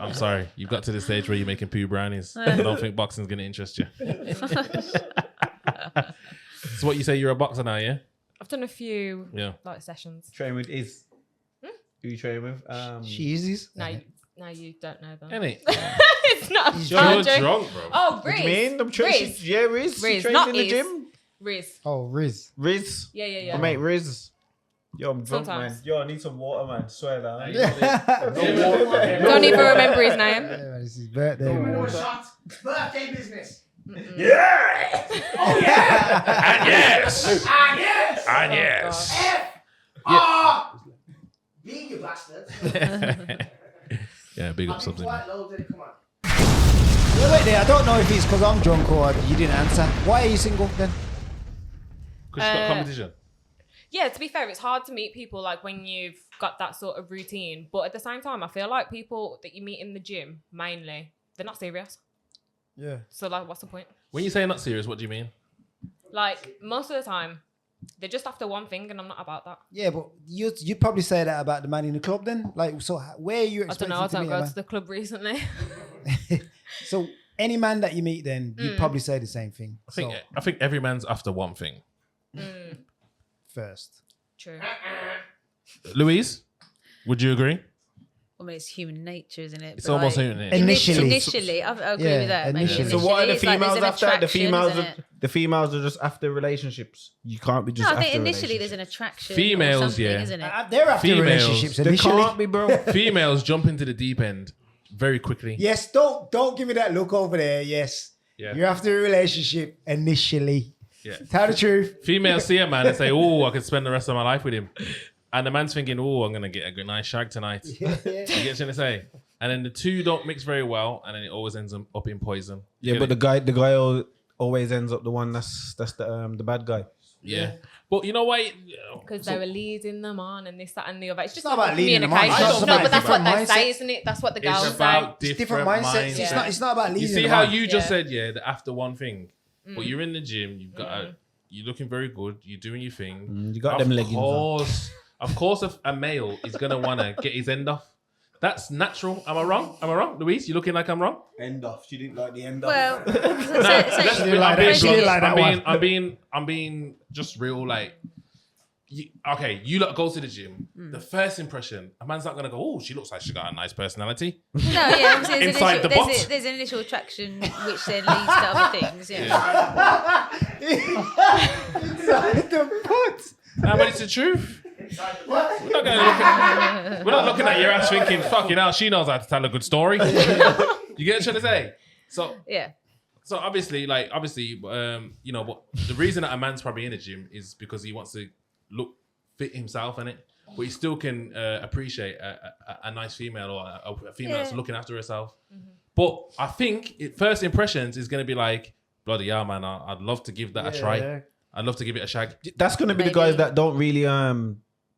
I'm sorry. You've got to the stage where you're making poo brownies. I don't think boxing's going to interest you. So what you say, you're a boxer now, yeah? I've done a few Yeah. like sessions. Train with Iz. Who you train with? Cheesies. Now you don't know them. Any? It's not a You're bad joke. drunk, bro. Oh, What Riz. do you mean? I'm Riz. Yeah, Riz. She Riz, trains not in the Iz. gym. Riz. Oh, Riz. Riz. Yeah. My mate Riz. Yo, I'm drunk, Sometimes. man. Yo, I need some water, man. Swear that. Don't even remember his name. Yeah, it's his birthday. No man. shot. Birthday business. Yes. Ah, yes. And yes. Ah! Being you bastards. Yeah, big up I've been something. quite low, did it? Come on. Wait there. I don't know if it's because I'm drunk or you didn't answer. Why are you single then? Because you've got competition. Yeah, to be fair, it's hard to meet people like when you've got that sort of routine. But at the same time, I feel like people that you meet in the gym, mainly, they're not serious. Yeah. So like, what's the point? When you say not serious, what do you mean? Like, most of the time, they're just after one thing, and I'm not about that. Yeah, but you'd probably say that about the man in the club then? Like, so where are you I don't expecting know, I to don't meet go a to man? the club recently. So any man that you meet then, you'd probably say the same thing. I think every man's after one thing. First. True. Louise, would you agree? I mean, it's human nature, isn't it? It's But, almost like, human. Initially. I agree Yeah, with that. Maybe initially. So what are the It's like there's females an after? The attraction, females isn't are it? the females are just after relationships. You can't be just No, I after think initially there's relationships. an attraction. Females, or something, yeah. isn't it? They're after Females. relationships They initially. can't be, bro. Females jump into the deep end very quickly. Yes, don't give me that look over there. Yes. Yeah. You're after a relationship initially. Yeah. Tell the truth. Females see a man and say, "Oh, I could spend the rest of my life with him," and the man's thinking, "Oh, I'm gonna get a good nice shag tonight." You get what I'm trying to say? And then the two don't mix very well, and then it always ends up in poison. Yeah, but the guy always ends up the one that's the bad guy. yeah. But you know why? Because they were leading them on and this, that, and the other. It's just not about leading them on. communication. It's No, about but that's what different they say, mindset. isn't it? That's what the It's girls say. about It's different different mindsets. mindsets. It's not about leading You see them how on. you just Yeah. said, yeah, that after one thing, but you're in the gym, you've got you're looking very good, you're doing your thing. You got them leggings on. Of course, a male is gonna wanna get his end off. That's natural. Am I wrong? Louise, you looking like I'm wrong? End off. She didn't like the end Well, I'm being just real. Like, you lot go to the gym. The first impression, a man's not gonna go, "Oh, she looks like she got a nice personality." No, yeah, I'm saying Inside the box. there's an initial attraction which then leads to other things. Yeah. Inside the butt. No, but it's the truth. We're not looking at your ass thinking, fucking hell, she knows how to tell a good story. You get what I'm trying to say? So Yeah. So obviously, you know, but the reason that a man's probably in the gym is because he wants to look fit himself in it, but he still can appreciate a nice female or a female that's looking after herself. Mm-hmm. But I think first impressions is going to be like, bloody hell, man, I'd love to give that a try. Yeah. I'd love to give it a shag. That's going to be the guys that don't really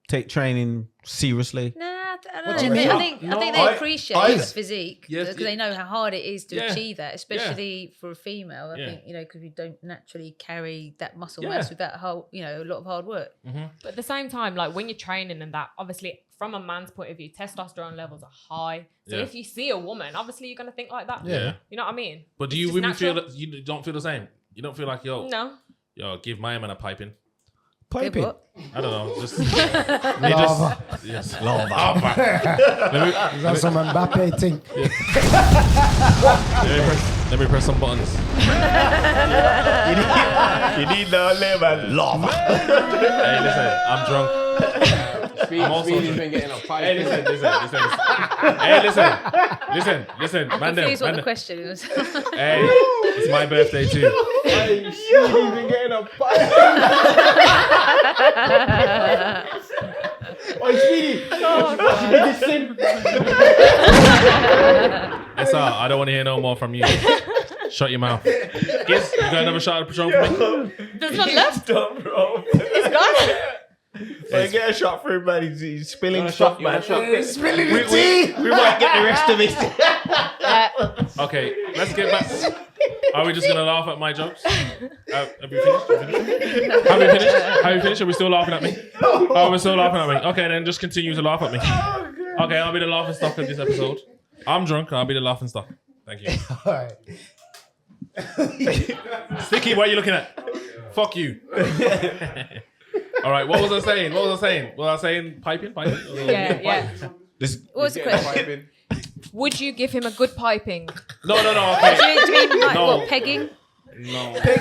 take training seriously. Nah, I What do don't you know. mean? I think they appreciate his physique Yes, because they know how hard it is to Yeah. achieve that, especially for a female. I Yeah. think, you know, because we don't naturally carry that muscle Yeah. mass without a lot of hard work. Mm-hmm. But at the same time, like when you're training and that, obviously from a man's point of view, testosterone levels are high. So Yeah. if you see a woman, obviously you're going to think like that. Yeah. You know what I mean? But do It's you just women natural. feel that you don't feel the same? You don't feel like, yo, give my man a piping? Give what? I don't know. Just Lava. yes, Lava. Is that some Mbappe thing? Let me press some buttons. You need no lemon. Lava. Hey, listen, I'm drunk. Speedy's been getting a pipe. Hey, listen. Hey, listen. Man, Confused what the them. question is. Hey, it's my birthday too. Hey, Speedy's been getting a pipe. Oh, Speedy. That's all. I don't want to hear no more from you. Shut your mouth. Yes, you got another shot of Patron for me? There's not left. Stop, bro. It's gone. So get a shot for him, man. He's spilling You stuff, want a man. shot? Spilling the tea. We might get the rest of it. Okay, let's get back. Are we just going to laugh at my jokes? Have we finished? Have we finished? Are we still laughing at me? Oh, we're still laughing at me. Okay, then just continue to laugh at me. Okay, I'll be the laughing stock of this episode. I'm drunk, I'll be the laughing stock. Thank you. All right. Sticky, what are you looking at? Fuck you. All right, what was I saying? Was I saying piping? Yeah. What was the question? Would you give him a good piping? No, okay. Do you mean like No. what, pegging? No. Wait. No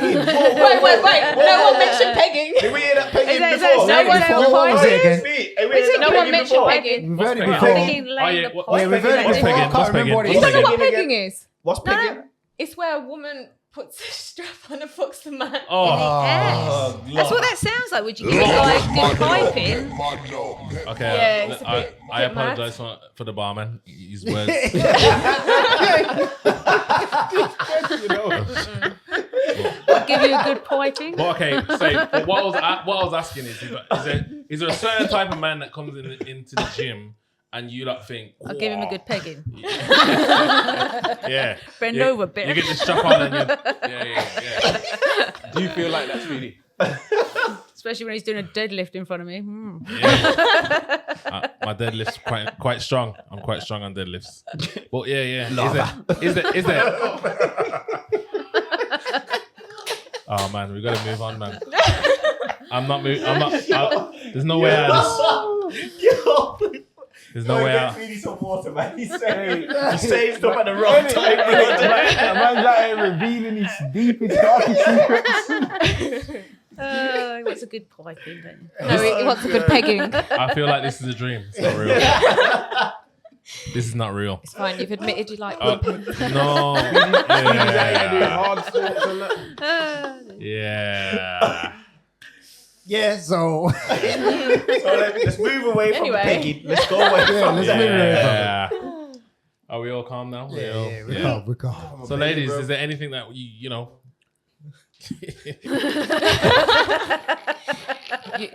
one mentioned pegging. Did we hear that pegging Is that- before? no one- What was it again? No one mentioned pegging. We've heard it pegging? before. Pegging, laying the what- pipe. Yeah, we've heard it What's before. I pegging? can't remember what it You don't know is. what pegging is? What's pegging? It's where a woman puts a strap on and fucks the man. Oh, Yes. That's what that sounds like. Would you give a guy good piping? okay. Yeah, it's a I bit mad. apologize for the barman. His words. I'll give you a good piping. But okay, but what I was asking is there a certain type of man that comes into the gym and you like think, I'll give him a good pegging. yeah, Bend you, over a bit. You get the strap on and you, yeah. Do you feel like that, Speedy? Especially when he's doing a deadlift in front of me. Yeah. My deadlift's quite strong. I'm quite strong on deadlifts. But yeah. Is there? Oh man, we gotta move on, man. There's no way out of this. There's no way out. Need some water, man. He's saying stuff at the wrong time. Man's out here revealing his deepest, darkest secrets. He wants a good piping then. No, he wants a good pegging. I feel like this is a dream. It's not real. This is not real. It's fine. You've admitted you like No. Doing Yeah. hard sports and that. Yeah. Yeah, so Let's move away from Anyway. pegging. Let's go away from let's move away from Yeah. Are we all calm now? we can't. So, ladies, is there anything that you know? Do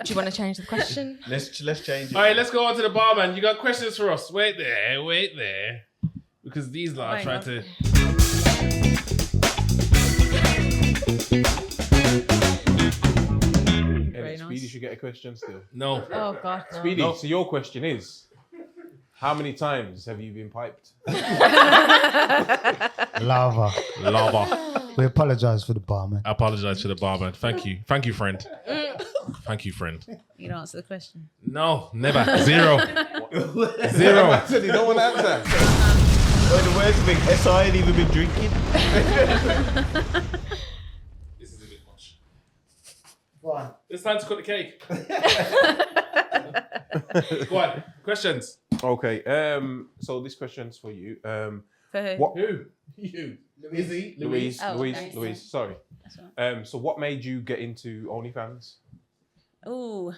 you want to change the question? Let's change it. All right, let's go on to the barman. You got questions for us? Wait there. Because these lot are Hang trying on. to. Very nice. Speedy should get a question still. No. Oh God. No. Speedy, No. so your question is, how many times have you been piped? Lava. We apologize for the barman. I apologize to the barman. Thank you, friend. Thank you, friend. You can answer the question. No, never. Zero. You don't want to answer. The worst thing, SI ain't even been drinking. This is a bit much. It's time to cut the cake. Go on. Questions. Okay. So this question's for you. For who? What? Who? You. Izzy? Louise. Oh, Louise. okay. Louise. Sorry. That's all right. So what made you get into OnlyFans? Ooh.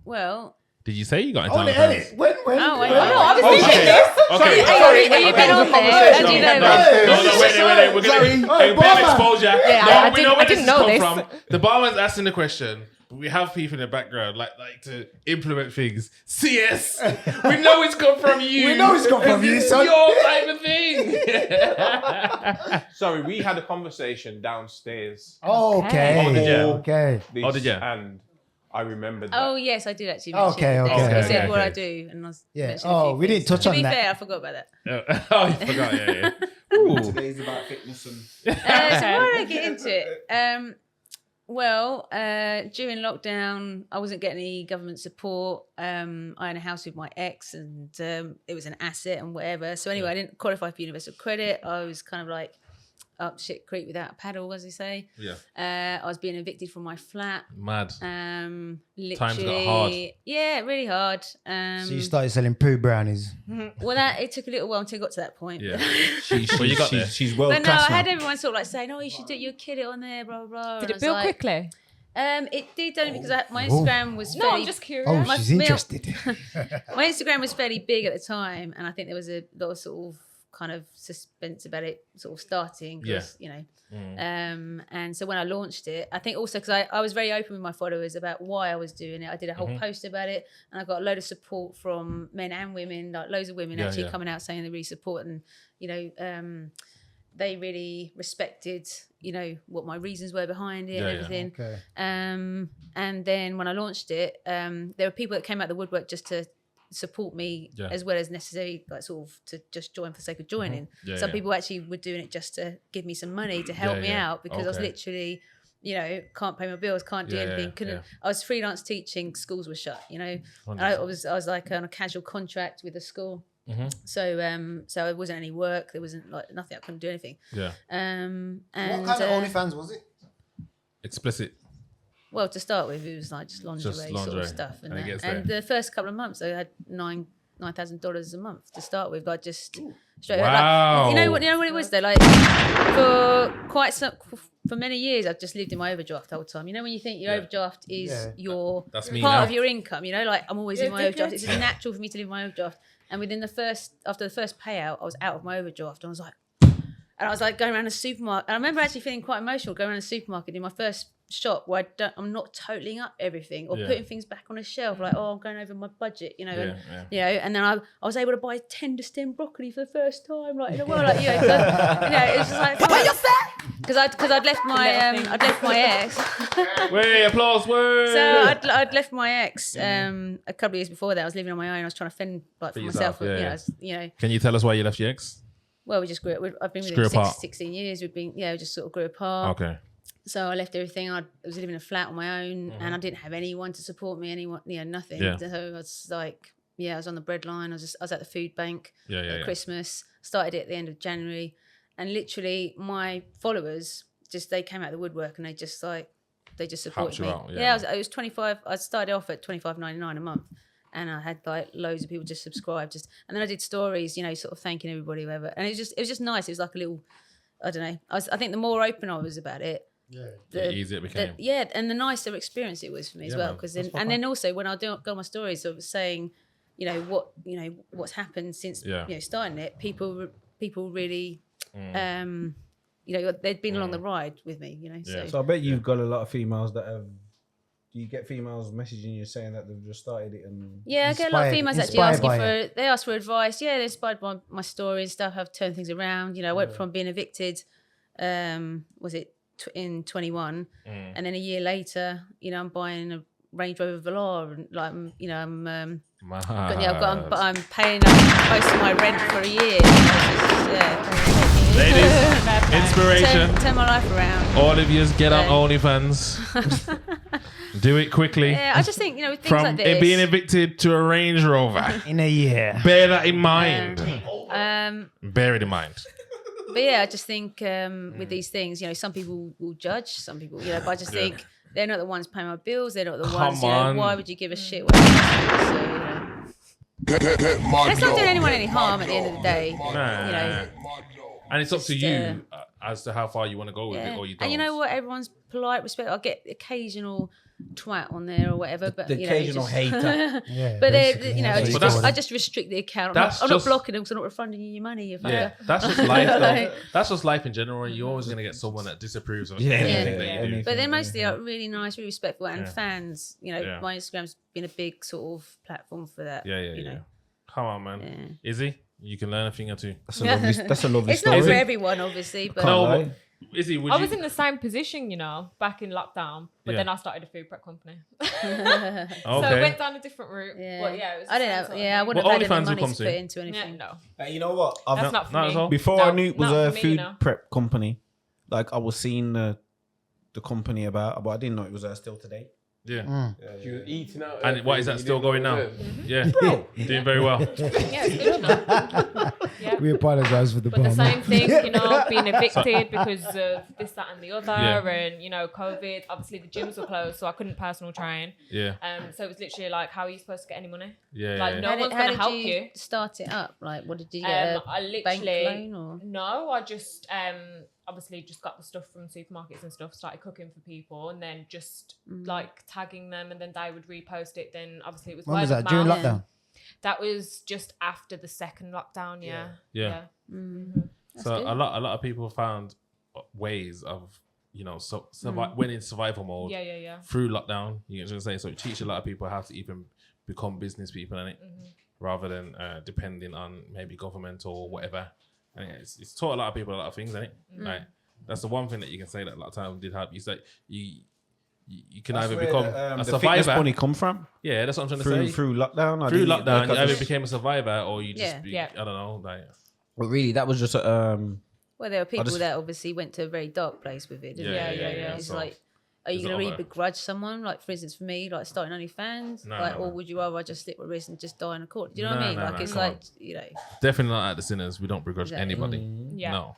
Well. Did you say you got into Oh, the OnlyFans? edit. When? Oh, wait. I was Okay. thinking this. Okay. Hey, Sorry. have you been That was on a there? conversation. How do you know No, that? No, wait. We're Sorry. going to Hey, bit of barman. exposure. Yeah, No, I we didn't- know I where this didn't has know come this. from. The barman's asking the question. We have people in the background like to implement things. CS, we know it's come from you. We know it's come from you, It's son. your type of thing. Sorry, we had a conversation downstairs. Okay. Oh, did you? Okay. This, Oh, did you? And I remembered that. Oh yes, I did actually. mention Okay, it. okay, I okay, said what okay. I do, and I was Yeah. mentioned a Oh, few we didn't things. touch on To be that. fair, I forgot about that. Oh, you forgot, yeah. Ooh. Today's about fitness and So why did I get into it? Well, during lockdown, I wasn't getting any government support. I had a house with my ex, and it was an asset and whatever. So anyway, I didn't qualify for universal credit. I was kind of like up shit creek without a paddle, as they say. Yeah. I was being evicted from my flat. Mad. Literally, Times got hard. Yeah, really hard. So you started selling poo brownies. Well, it took a little while until I got to that point. Yeah. Well, you got there. she's world But no, I class had now. everyone sort of like saying, "Oh, you should do your kid it on there, blah blah blah." Did And I it was build like, quickly? It did only because my Instagram was No, fairly, I'm just curious. Oh, My- she's my- interested. my Instagram was fairly big at the time, and I think there was a lot of sort of kind of suspense about it sort of starting. 'Cause, you know. And so when I launched it, I think also because I was very open with my followers about why I was doing it. I did a whole post about it, and I got a load of support from men and women, like loads of women actually coming out saying they really support, and you know, they really respected, you know, what my reasons were behind it and everything. Okay. And then when I launched it, there were people that came out of the woodwork just to support me as well as necessary, like sort of to just join for the sake of joining. Some people actually were doing it just to give me some money to help me out because I was literally, you know, can't pay my bills, can't do anything, couldn't. I was freelance teaching, schools were shut, you know. I was like on a casual contract with a school. So so it wasn't any work. There wasn't like nothing. I couldn't do anything. And What kind of OnlyFans was it? Explicit. well, to start with, it was like just lingerie, sort of stuff, and the first couple of months, I had $9,000 a month to start with. Like just straight away. Wow. Like, you know what it was though. Like for many years, I've just lived in my overdraft the whole time. You know, when you think your overdraft is your That's me part now. of your income, you know, like I'm always in my overdraft. It's just natural for me to live in my overdraft. And after the first payout, I was out of my overdraft, and I was like going around the supermarket. And I remember actually feeling quite emotional going around the supermarket in my first shop where I'm not totaling up everything or putting things back on a shelf, like, oh, I'm going over my budget, you know, you know, and then I was able to buy tender stem broccoli for the first time, like in a while, like, you know, it was just like, what you say? Because I'd left my ex. Way applause. Way. So I'd left my ex a couple of years before that. I was living on my own. I was trying to fend like for myself. You know. Can you tell us why you left your ex? Well, we just grew up. I've been with Grew him apart. 16 years. We've been, we just sort of grew apart. Okay. So I left everything. I was living in a flat on my own, and I didn't have anyone to support me. Anyone, nothing. Yeah. So I was like, I was on the bread line. I was at the food bank at Yeah. Christmas. Started it at the end of January, and literally my followers they came out of the woodwork, and they just supported me. Out, it was 25. I started off at $25.99 a month. And I had like loads of people just subscribe, and then I did stories, sort of thanking everybody, whatever. And it was just nice. It was like a little, I don't know. I think the more open I was about it, the easier it became. and the nicer experience it was for me as well. Because then also when I go on my stories, I was saying, what's happened since starting it. People really, they'd been along the ride with me. So I bet you've got a lot of females that have. Do you get females messaging you saying that they've just started it? And I get a lot of females actually asking they ask for advice. Yeah, they're inspired by my story and stuff. I've turned things around. I went from being evicted, was it in 21, and then a year later, I'm buying a Range Rover Velar, and like, I'm paying most of my rent for a year. Ladies, inspiration. Turn my life around. All of you get on OnlyFans. Do it quickly. Yeah, I just think, with things From like this. being evicted to a Range Rover. In a year. Bear that in mind. Bear it in mind. But yeah, I just think with these things, some people will judge, some people, but I just think they're not the ones paying my bills. They're not the Come ones. on. Why would you give a shit? What so, it's not doing anyone any harm at the end of the day. Nah. And it's up to Just, you as to how far you want to go with it, or you don't. And you know what? Everyone's polite, respect. I get occasional twat on there or whatever, but The you occasional know, hater. Yeah, but basically, you know, that's what But he's I doing. just restrict the account. That's I'm not just- blocking them because I'm not refunding you your money. Yeah, that's just life though. That's just life in general. You're always gonna get someone that disapproves of Yeah, anything yeah, that you do. But they're mostly like really nice, really respectful, and Yeah. fans. You know, Yeah. my Instagram's been a big sort of platform for that. Yeah. You know, Come on, man. Izzy, you can learn a thing or two. That's a lovely it's story. not for everyone, obviously, but No, lie. but Izzy, would I you? was in the same position, you know, back in lockdown, but Yeah. then I started a food prep company. Okay. So I went down a different route. yeah, But yeah, it was the I same don't know. sort of Yeah, I thing. wouldn't Well, have had OnlyFans any will money come to soon. put into Yeah, anything. no. You know what? That's not for not me. at all. Before No, I knew it was not a for me, food you know. prep company, like I was seeing the company about, but I didn't know it was still today. Yeah. You were eating out. And what is that you still didn't going know now? it was Yeah. Doing very well. Yeah, it's good enough. Yeah. We apologize for the But the bomb. same thing, you know, being evicted because of this, that, and the other, Yeah. and you know, COVID. Obviously, the gyms were closed, so I couldn't personal train. Yeah. So it was literally like, how are you supposed to get any money? Yeah. Like, yeah. no How one's did, gonna how help did you start it up? Like, what did you get? I A bank literally loan or? no, I just obviously just got the stuff from supermarkets and stuff, started cooking for people, and then just like tagging them, and then they would repost it. Then obviously it was When was word of that? During mouth. lockdown? That was just after the second lockdown. Yeah. Yeah. That's So good. a lot of people found ways of, you know, when in survival mode Yeah. through lockdown. You can say so. It teaches a lot of people how to even become business people in it, rather than depending on maybe government or whatever. And it's taught a lot of people a lot of things, isn't it? Like that's the one thing that you can say that a lot of times did help. You say you can either become a the fitness survivor. money come from Yeah, that's what I'm trying to say. through lockdown. Through lockdown, you either became a survivor or you just Yeah. I don't know, like But really, that was just Well, there were people just- that obviously went to a very dark place with it. Didn't Yeah, they? yeah. It's So like, are you there's going to a really lot of- begrudge someone? Like, for instance, for me, like starting OnlyFans, No, like, no, or no. would you rather just slit my wrist and just die in a court? Do you know what I No, mean? no, Like, no, it's come like, on. you know, definitely not at the sinners. We don't begrudge Exactly. anybody. Yeah. No,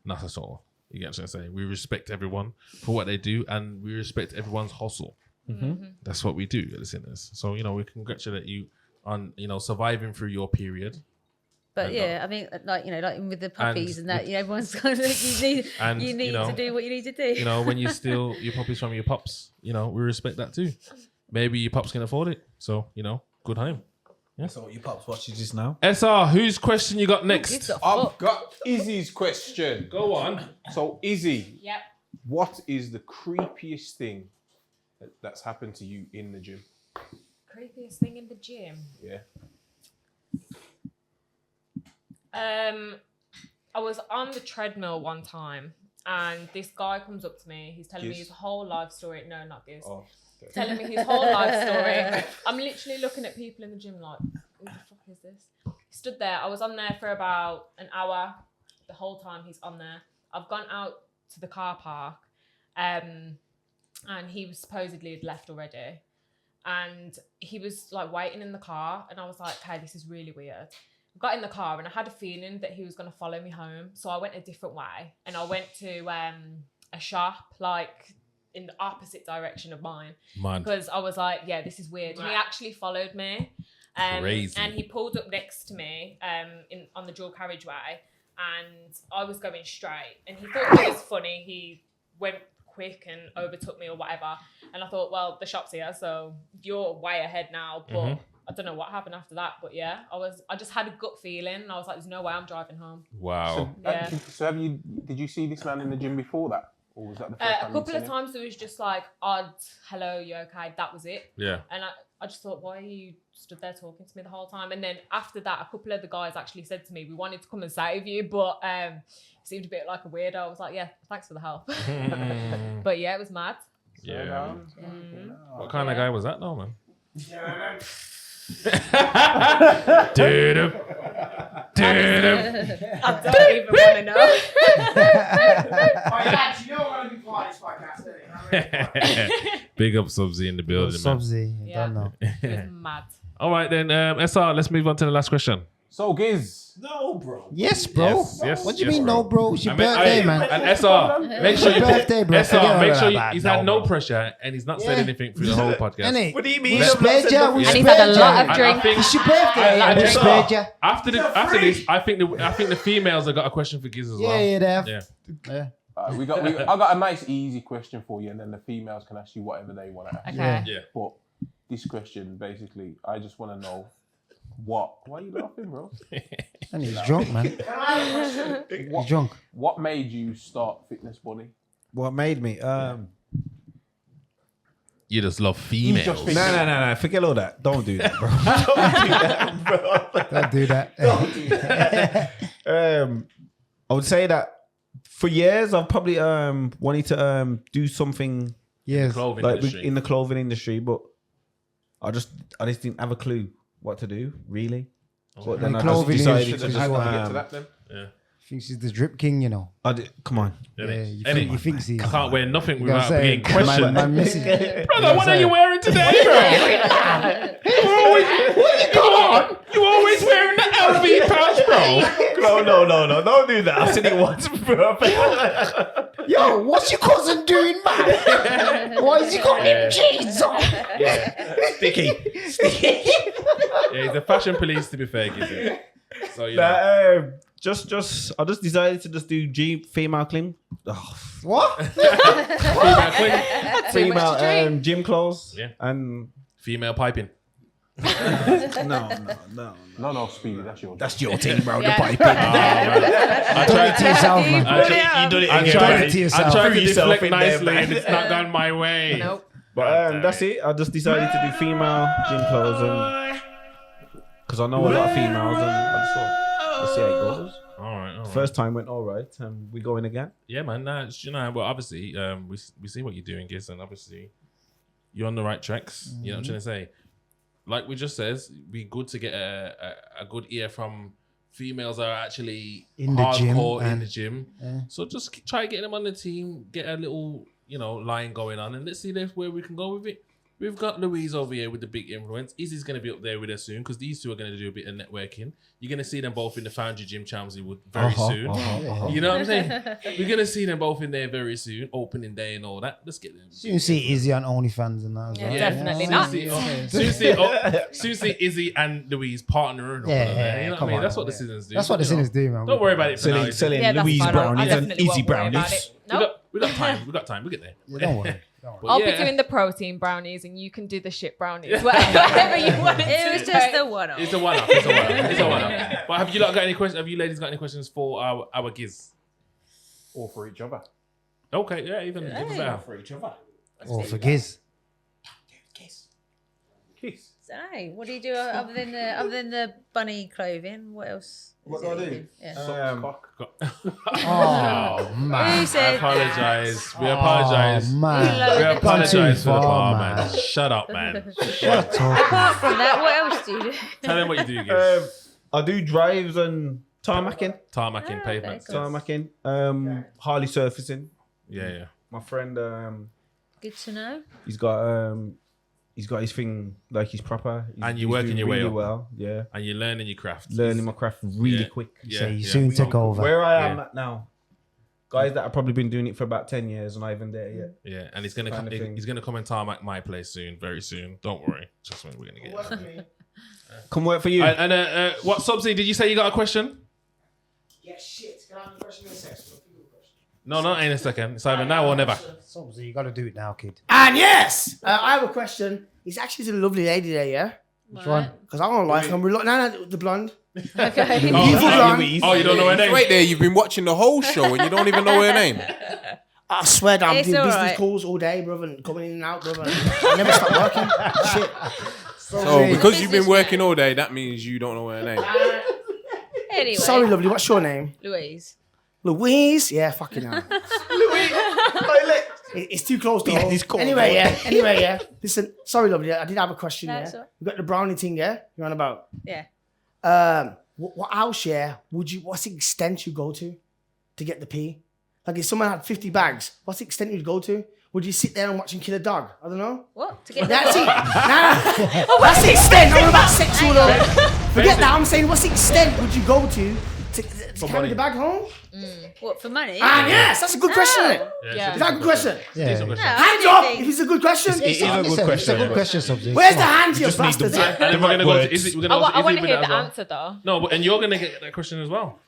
not at all. You get what I'm saying? We respect everyone for what they do, and we respect everyone's hustle. That's what we do at the sinners. So you know, we congratulate you on surviving through your period. but And, yeah, I think like like with the puppies and, that, with- you know, everyone's kind of like, And, you need to do what you need to do. You know, when you steal your puppies from your pups, we respect that too. Maybe your pups can afford it, so good home. So your pops watches this now. SR, whose question you got next? It's a I've fuck. got Izzy's question. Go on. So Izzy, Yep. what is the creepiest thing that's happened to you in the gym? Creepiest thing in the gym. Yeah. I was on the treadmill one time, and this guy comes up to me. He's telling me Giz? his whole life story. No, not Giz. Oh, okay. Telling me his whole life story. I'm literally looking at people in the gym like, who the fuck is this? He stood there. I was on there for about an hour. The whole time he's on there. I've gone out to the car park, and he was supposedly had left already. And he was like waiting in the car, and I was like, okay, this is really weird. I got in the car and I had a feeling that he was going to follow me home. So I went a different way, and I went to a shop like in the opposite direction of mine. Man. Because I was like, yeah, this is weird. And he actually followed me. Crazy. And he pulled up next to me on the dual carriageway, and I was going straight. And he thought it was funny. He went quick and overtook me or whatever. And I thought, well, the shop's here, so you're way ahead now. But I don't know what happened after that. But yeah, I just had a gut feeling. And I was like, there's no way I'm driving home. Wow. Yeah. So did you see this man in the gym before that? Or was that the first time A you'd couple seen of him? times there was just like odd, hello, you okay? That was it. Yeah. And I just thought, why are you stood there talking to me the whole time? And then after that, a couple of the guys actually said to me, we wanted to come and save you, but it seemed a bit like a weirdo. I was like, yeah, thanks for the help. But yeah, it was mad. Yeah. What kind of guy was that, though, man? Dude. I don't even want to know. Alright, lads, you know I'm going to be part of this podcast, don't you? I'm really Big up subzee in the building, man. Subzee, Yeah. don't know. It was mad. All right, then, SR, let's move on to the last question. So, Giz. No, bro. Yes, bro. Yes, What do you yes, mean, bro. no, bro? It's your I mean, birthday, man. And SR, make sure you Birthday, bro. SR, Forget make all sure that he's bad, had no bro. pressure and he's not said Yeah. anything through the whole podcast. Innit? What do you We mean? spared ya. We And he's spared had a ya. lot of I drink. think It's your birthday. I We think- spared ya. after this, I think the females have got a question for Giz as well. Yeah, they have. Yeah. Yeah. I got a nice, easy question for you, and then the females can ask you whatever they want to ask. Okay. Yeah. Yeah. But this question, basically, I just want to know why are you laughing, bro? And he's drunk, man. He's drunk. What made you start Fitness Bunny? What made me? You just love females. just No. Forget all that. Don't do that, bro. Don't do that. I would say that for years I've probably wanted to do something Yes. Clothing like industry. in the clothing industry, but I just didn't have a clue what to do really. But then The I just clothing decided industry to is just what- Get to that then. Thinks he's the drip king, you know. come on. Yeah, you Any- think he thinks he's. I can't wear nothing You gotta without say, being questioned. man missing. Brother, what are you wearing today, bro? You always wearing the LV pouch, bro. No, don't do that. I've seen it once, bro. Yo, what's your cousin doing, man? Why has he got them jeans on? Sticky. Yeah, he's the fashion police, to be fair, Giz. So, you know. I just decided to just do female clean. What? Female clean, Female gym clothes. Yeah. And female piping. no. No, Speedy, that's your. That's your team, bro. Yeah. The piping. I Do it to yourself, man. You done it I again, tried man. it to yourself. I tried to Threw yourself deflect in there, nicely man. and it's not gone my way. Nope. But that's it. I just decided to do female gym clothes and because I know a lot of females and I just thought, let's see how it goes. All right. First time went all right and we going again. Yeah, man. Nah, you know, well, obviously, we see what you're doing, Giz, and obviously, you're on the right tracks. You know what I'm trying to say? Like we just says, be good to get a good ear from females that are actually In the gym hardcore in and- the gym. Yeah. So just try getting them on the team, get a little, line going on, and let's see where we can go with it. We've got Louise over here with the big influence. Izzy's going to be up there with us soon because these two are going to do a bit of networking. You're going to see them both in the Foundry Gym Chelmsford Wood very soon. You know what I'm saying? We're going to see them both in there very soon, opening day and all that. Let's get them. Soon see Izzy on OnlyFans and that as well. Yeah, definitely not. Soon see Izzy and Louise partnering up. Yeah, on there. You know what I come mean? on, That's what the yeah. Sinners do. That's what the You know. sinners do, man. Don't worry about it for now. Selling Yeah, that's Louise fine. I brownies and definitely Izzy won't worry about brownies. it. Nope. We got time. We got time. We'll get there. Yeah, don't worry. But I'll yeah. be doing the protein brownies and you can do the shit brownies. Whatever you want to do. It was just a one-off. It's a one-off. It's a one-off. It's a one-off. But have you lot got any questions? Have you ladies got any questions for our Giz? Or for each other. Okay, yeah, even better. For each other. Or for Giz. Kiss. So, hey, what do you do other than the bunny clothing? What else? What is do I it you do? Yeah. Oh, Who man. I said apologize. We apologize. Oh, We man. apologize for the Gone too bar, far, man. Shut up, man. Shut up. Apart from that, what else do you do? Tell them what you do, Giz. I do drives and tarmacking. Tarmacking, Ah, pavements. okay, cool. Tarmacking. Harley surfacing. Yeah. My friend, Good to know. he's got his thing like he's proper. And you're he's working doing your way really up. well. Yeah, And you're learning your craft. learning my craft really Yeah. quick. Yeah, So you yeah. soon take over. Where I am Yeah. at now, guys that have probably been doing it for about 10 years and not even there yet. Yeah, and he's gonna Kind of thing. he's gonna come and tarmac my place soon, very soon. Don't worry, just when we're gonna get. Come work for you. And what subzee? Did you say you got a question? Yeah, shit. Can I have a question in a second? No, not in a second. It's either now or never. So you got to do it now, kid. And yes, I have a question. It's actually a lovely lady there, yeah? Which one? Because I don't like her. No, the blonde. Okay. Beautiful blonde. Oh, you don't know her name? Wait there, you've been watching the whole show and you don't even know her name. I swear down, I'm It's doing business alright. calls all day, brother, and coming in and out, brother. I never stop working. Shit. So because you've been working all day, that means you don't know her name. Anyway. Sorry, lovely. What's your name? Louise. Louise? Yeah, fucking hell. It's too close to home. he's cold. Anyway, yeah. Listen, sorry, lovely. I did have a question, That's yeah? all right. You got the brownie thing, yeah? You're on about? Yeah. What house, yeah, what's the extent you go to get the pee? Like if someone had 50 bags, what's the extent you'd go to? Would you sit there and watch him kill a dog? I don't know. What? To get That's it. That's the extent. I'm about sexual. Forget that. I'm saying, what's the extent would you go to carry the bag home? What, for money? Yes, that's a good question. Isn't it? Yeah. Is that a good question? Yeah. No, Hands up if it's a good question. It is a good question. It's a good question, subzee. Where's the hands, you just need the- bastards? And then we're gonna go to Izzy. We're gonna go to I Izzy want to with hear that as the well. answer though. No, but, and you're gonna get that question as well.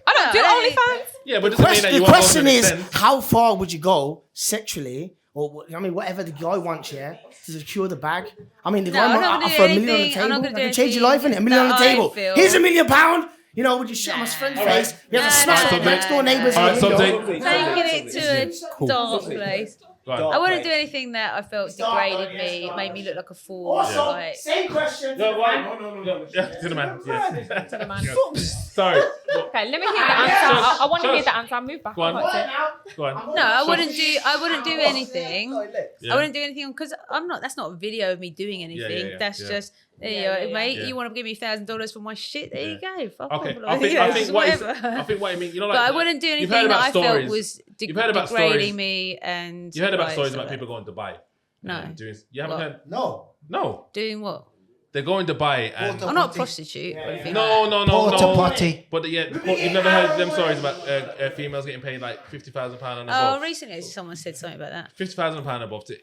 I don't do OnlyFans. Yeah, but it doesn't mean that you The won't go to question an is, extent. how far would you go sexually, or I mean, whatever the guy wants, yeah, to secure the bag? I mean, the No, guy I'm might not gonna offer do $1 million on the anything- I'm not table. gonna I do can change your life, innit? $1 million on the that I table. feel- Here's £1 million. You know, would you shit on my friend's face? We have to smash no, up next door neighbours. All right, for $1 million. subzee. Taking it to a dark place. Go on. I wouldn't do anything that I felt degraded me, made me look like a fool. Also, Like, same question. No, no. Yeah, to the man. Yeah. To the man. Sorry. Okay, let me hear the answer. I want to hear the answer. I'll move back. Go on. That's it. Go on. no, I wouldn't do anything. Yeah. I wouldn't do anything because I'm not. That's not a video of me doing anything. yeah, That's yeah. just there you go, mate. yeah. You want to give me $1,000 for my shit? There you go. Fuck Okay, off. I think Like, what whatever. I mean, you know, like, But I wouldn't do you've heard anything that about I felt stories. was You've heard about degrading stories. me and. You heard about stories like about people going to Dubai. No. and doing, you haven't What? heard? No. No, doing what? they're going to Dubai and I'm not a prostitute. or anything like no. Porta potty. But yeah, you've never heard them stories about females getting paid like £50,000 and that. Oh, above. recently someone said something about that. £50,000 above to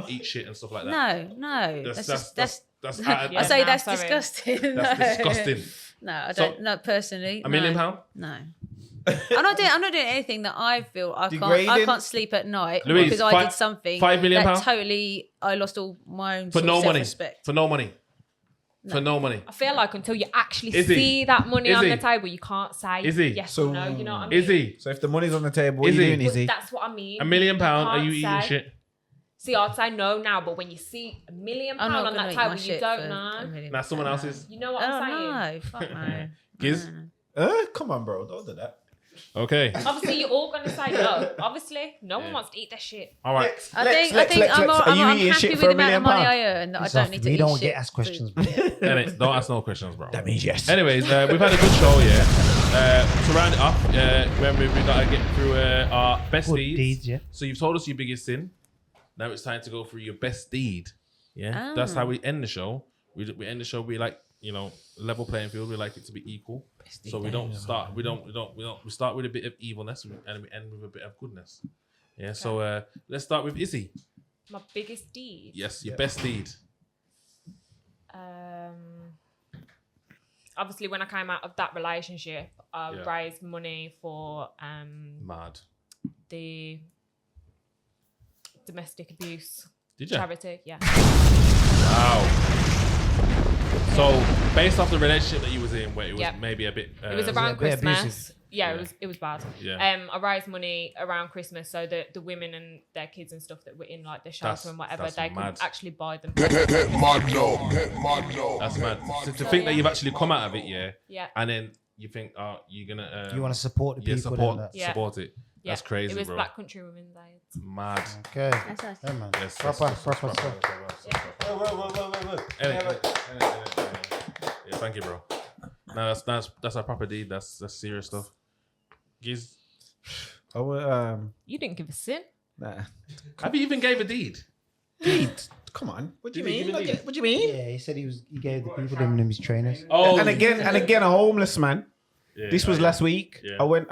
eat shit and stuff like that. No, that's That's I say no, that's sorry. disgusting. That's No. disgusting. No, I So, don't. No, personally. £1 million? No. I'm not doing anything that I feel I Degrading? can't sleep at night Louise, because I did something £5 million that totally I lost all my own For sort no of money. self-respect. For no money. For no money. I feel like until you actually Izzy. see that money on Izzy. the table, you can't say Izzy. yes So, or no. You know what I mean? Izzy, So if the money's on the table, what are Izzy. you doing, But Izzy? that's what I mean. £1 million, are can't you eating say. shit? See, I'd say no now, but when you see £1 million I'm not on gonna that eat my table, you shit don't for a know. million. Now someone else's. You know what Oh I'm saying? no, fuck no. Giz? Come on, bro. Don't do that. Okay. Obviously, you're all gonna say no. Obviously, no one wants to eat that shit. All right. I think I'm Are you I'm eating happy shit with for the £1 amount of million? money I earn. That I don't need to We eat don't shit get asked food. questions, bro. Anyway, don't ask no questions, bro. That means yes. Anyways, we've had a good show, yeah. To round it up, remember we gotta get through our best Good deeds. deeds, yeah. So you've told us your biggest sin. Now it's time to go through your best deed. Yeah, that's how we end the show. We end the show. We like level playing field. We like it to be equal. So we don't start. We start with a bit of evilness and we end with a bit of goodness. Yeah. So let's start with Izzy. My biggest deed. Yes, your best deed. Obviously, when I came out of that relationship, I Yeah. raised money for Mad. the domestic abuse Did you? charity. Yeah. Wow. So based off the relationship that you was in, where it was Yeah. maybe a bit. It was a around bit Christmas. abusive. Yeah, Yeah. it was bad. Yeah. I raised money around Christmas so that the women and their kids and stuff that were in like the shelter and whatever, that's they mad. could actually buy them. That's mad. To think that you've actually come out of it, yeah. Yeah. And then you think, oh, you're gonna. You want to support the people. support, and that. Yeah. support it. Yeah. That's crazy, It was bro. Black Country Women's Day. Mad. Okay. That's nice. Yeah, man. Yes, Proper stuff. Anyway. Yeah, thank you, bro. No, that's a proper deed. That's serious stuff. Giz, You didn't give a sin. Nah. have you even gave a deed? Deed. Come on. What do you Did you mean? give a deed? What do you mean? Yeah, he said he gave the people them his trainers. Oh, And again, a homeless man. Yeah, This was last week. Yeah. I went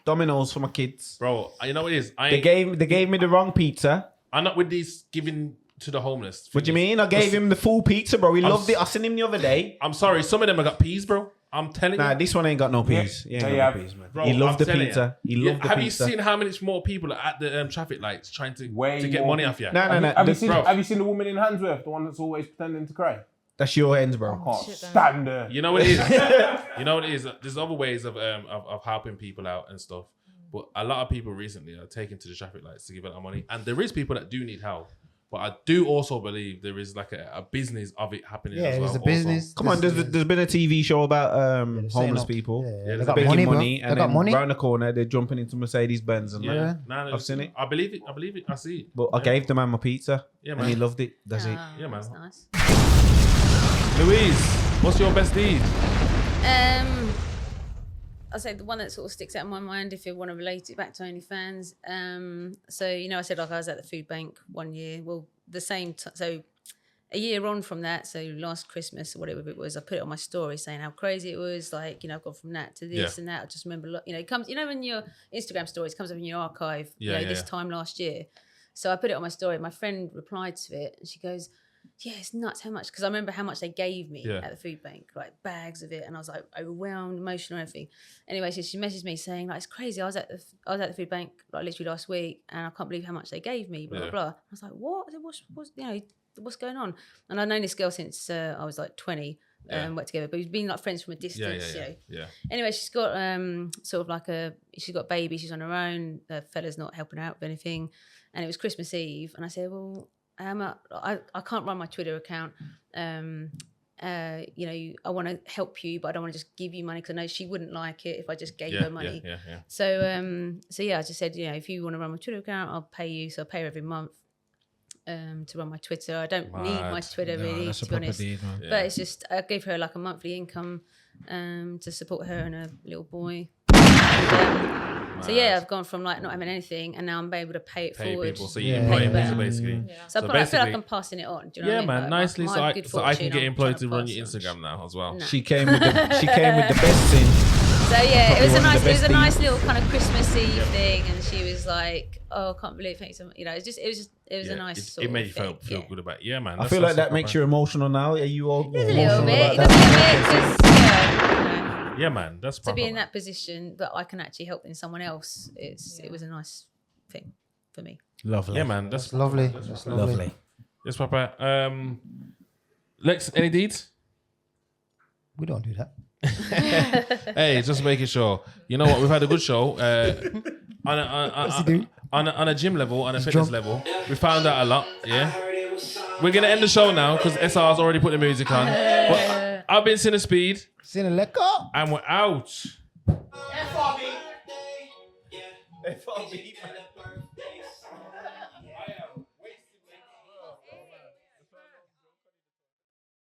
Domino's for my kids. bro. You know what it is? They gave me the wrong pizza. I'm not with these giving to the homeless. What do you mean? I gave him the full pizza, bro. He loved it. I seen him the other day. I'm sorry. Some of them have got peas, bro. I'm telling Nah, you. this one ain't got no peas. He ain't got Yeah. no peas, man. Bro, he loved I'm the telling pizza. you. He loved the Have pizza. you seen how many more people are at the traffic lights trying to Way get more money off you? No. Have you bro. seen the woman in Handsworth, the one that's always pretending to cry? That's your ends, bro. Can't Shit, then. stand her. You know what it is? You know what it is? There's other ways of helping people out and stuff. But a lot of people recently are taking to the traffic lights to give out money. And there is people that do need help. But I do also believe there is like a business of it happening Yeah, as well. there's a also. business. Come on, there's been a TV show about setting homeless up. people. Yeah, there's they a got big money, bro. money, They and got then money. round the corner they're jumping into Mercedes Benz and Yeah. that. Nah, I've seen it. I believe it. I see it. But I gave the man my pizza, Yeah, and man. he loved it. That's it. Yeah, man. That's nice. Louise, what's your best deed? I say the one that sort of sticks out in my mind, if you want to relate it back to OnlyFans. So I said like I was at the food bank one year. Well, the same. So a year on from that, so last Christmas or whatever it was, I put it on my story saying how crazy it was. Like I've gone from that to this and that. I just remember, it comes. When your Instagram stories comes up in your archive. This time last year. So I put it on my story. My friend replied to it, and she goes, "Yeah, it's nuts how much." Because I remember how much they gave me at the food bank, like bags of it, and I was like overwhelmed, emotional, and everything. Anyway, so she messaged me saying like, "It's crazy. I was at the food bank like literally last week, and I can't believe how much they gave me." Blah blah blah. I was like, "What? What's going on?" And I've known this girl since I was like 20. Worked together, but we've been like friends from a distance. Anyway, she's got sort of like she's got a baby. She's on her own. The fella's not helping out with anything, and it was Christmas Eve, and I said, "Well, I can't run my Twitter account. I want to help you, but I don't want to just give you money because I know she wouldn't like it if I just gave her money. So I just said, if you want to run my Twitter account, I'll pay you. So I pay her every month to run my Twitter. I don't need my Twitter really, to be honest. But it's just I gave her like a monthly income to support her and her little boy. I've gone from like not having anything, and now I'm able to pay it forward. People, so you employ people basically. So I feel like I'm passing it on. Do you know what I mean? Man, nicely. So I can get employed to run your Instagram now as well. No. She came with the best thing. So it was a nice little kind of Christmas Eve thing, and she was like, "Oh, I can't believe it." It was a nice. Sort it made of you feel good about it. Yeah, man. I feel like that makes you emotional now. Are you all a little emotional bit? about that? Because yeah, man. That's to be in that position that I can actually help in someone else. It was a nice thing for me. Lovely. Yeah, man. That's Lovely. That's lovely. Yes, Papa. Lex, any deeds? We don't do that. Hey, just making sure. You know what? We've had a good show. On a gym level, on a fitness level, we found out a lot. Yeah, we're gonna end the show now because SR's already put the music on. But I've been seeing Speed, and and we're out. FRB.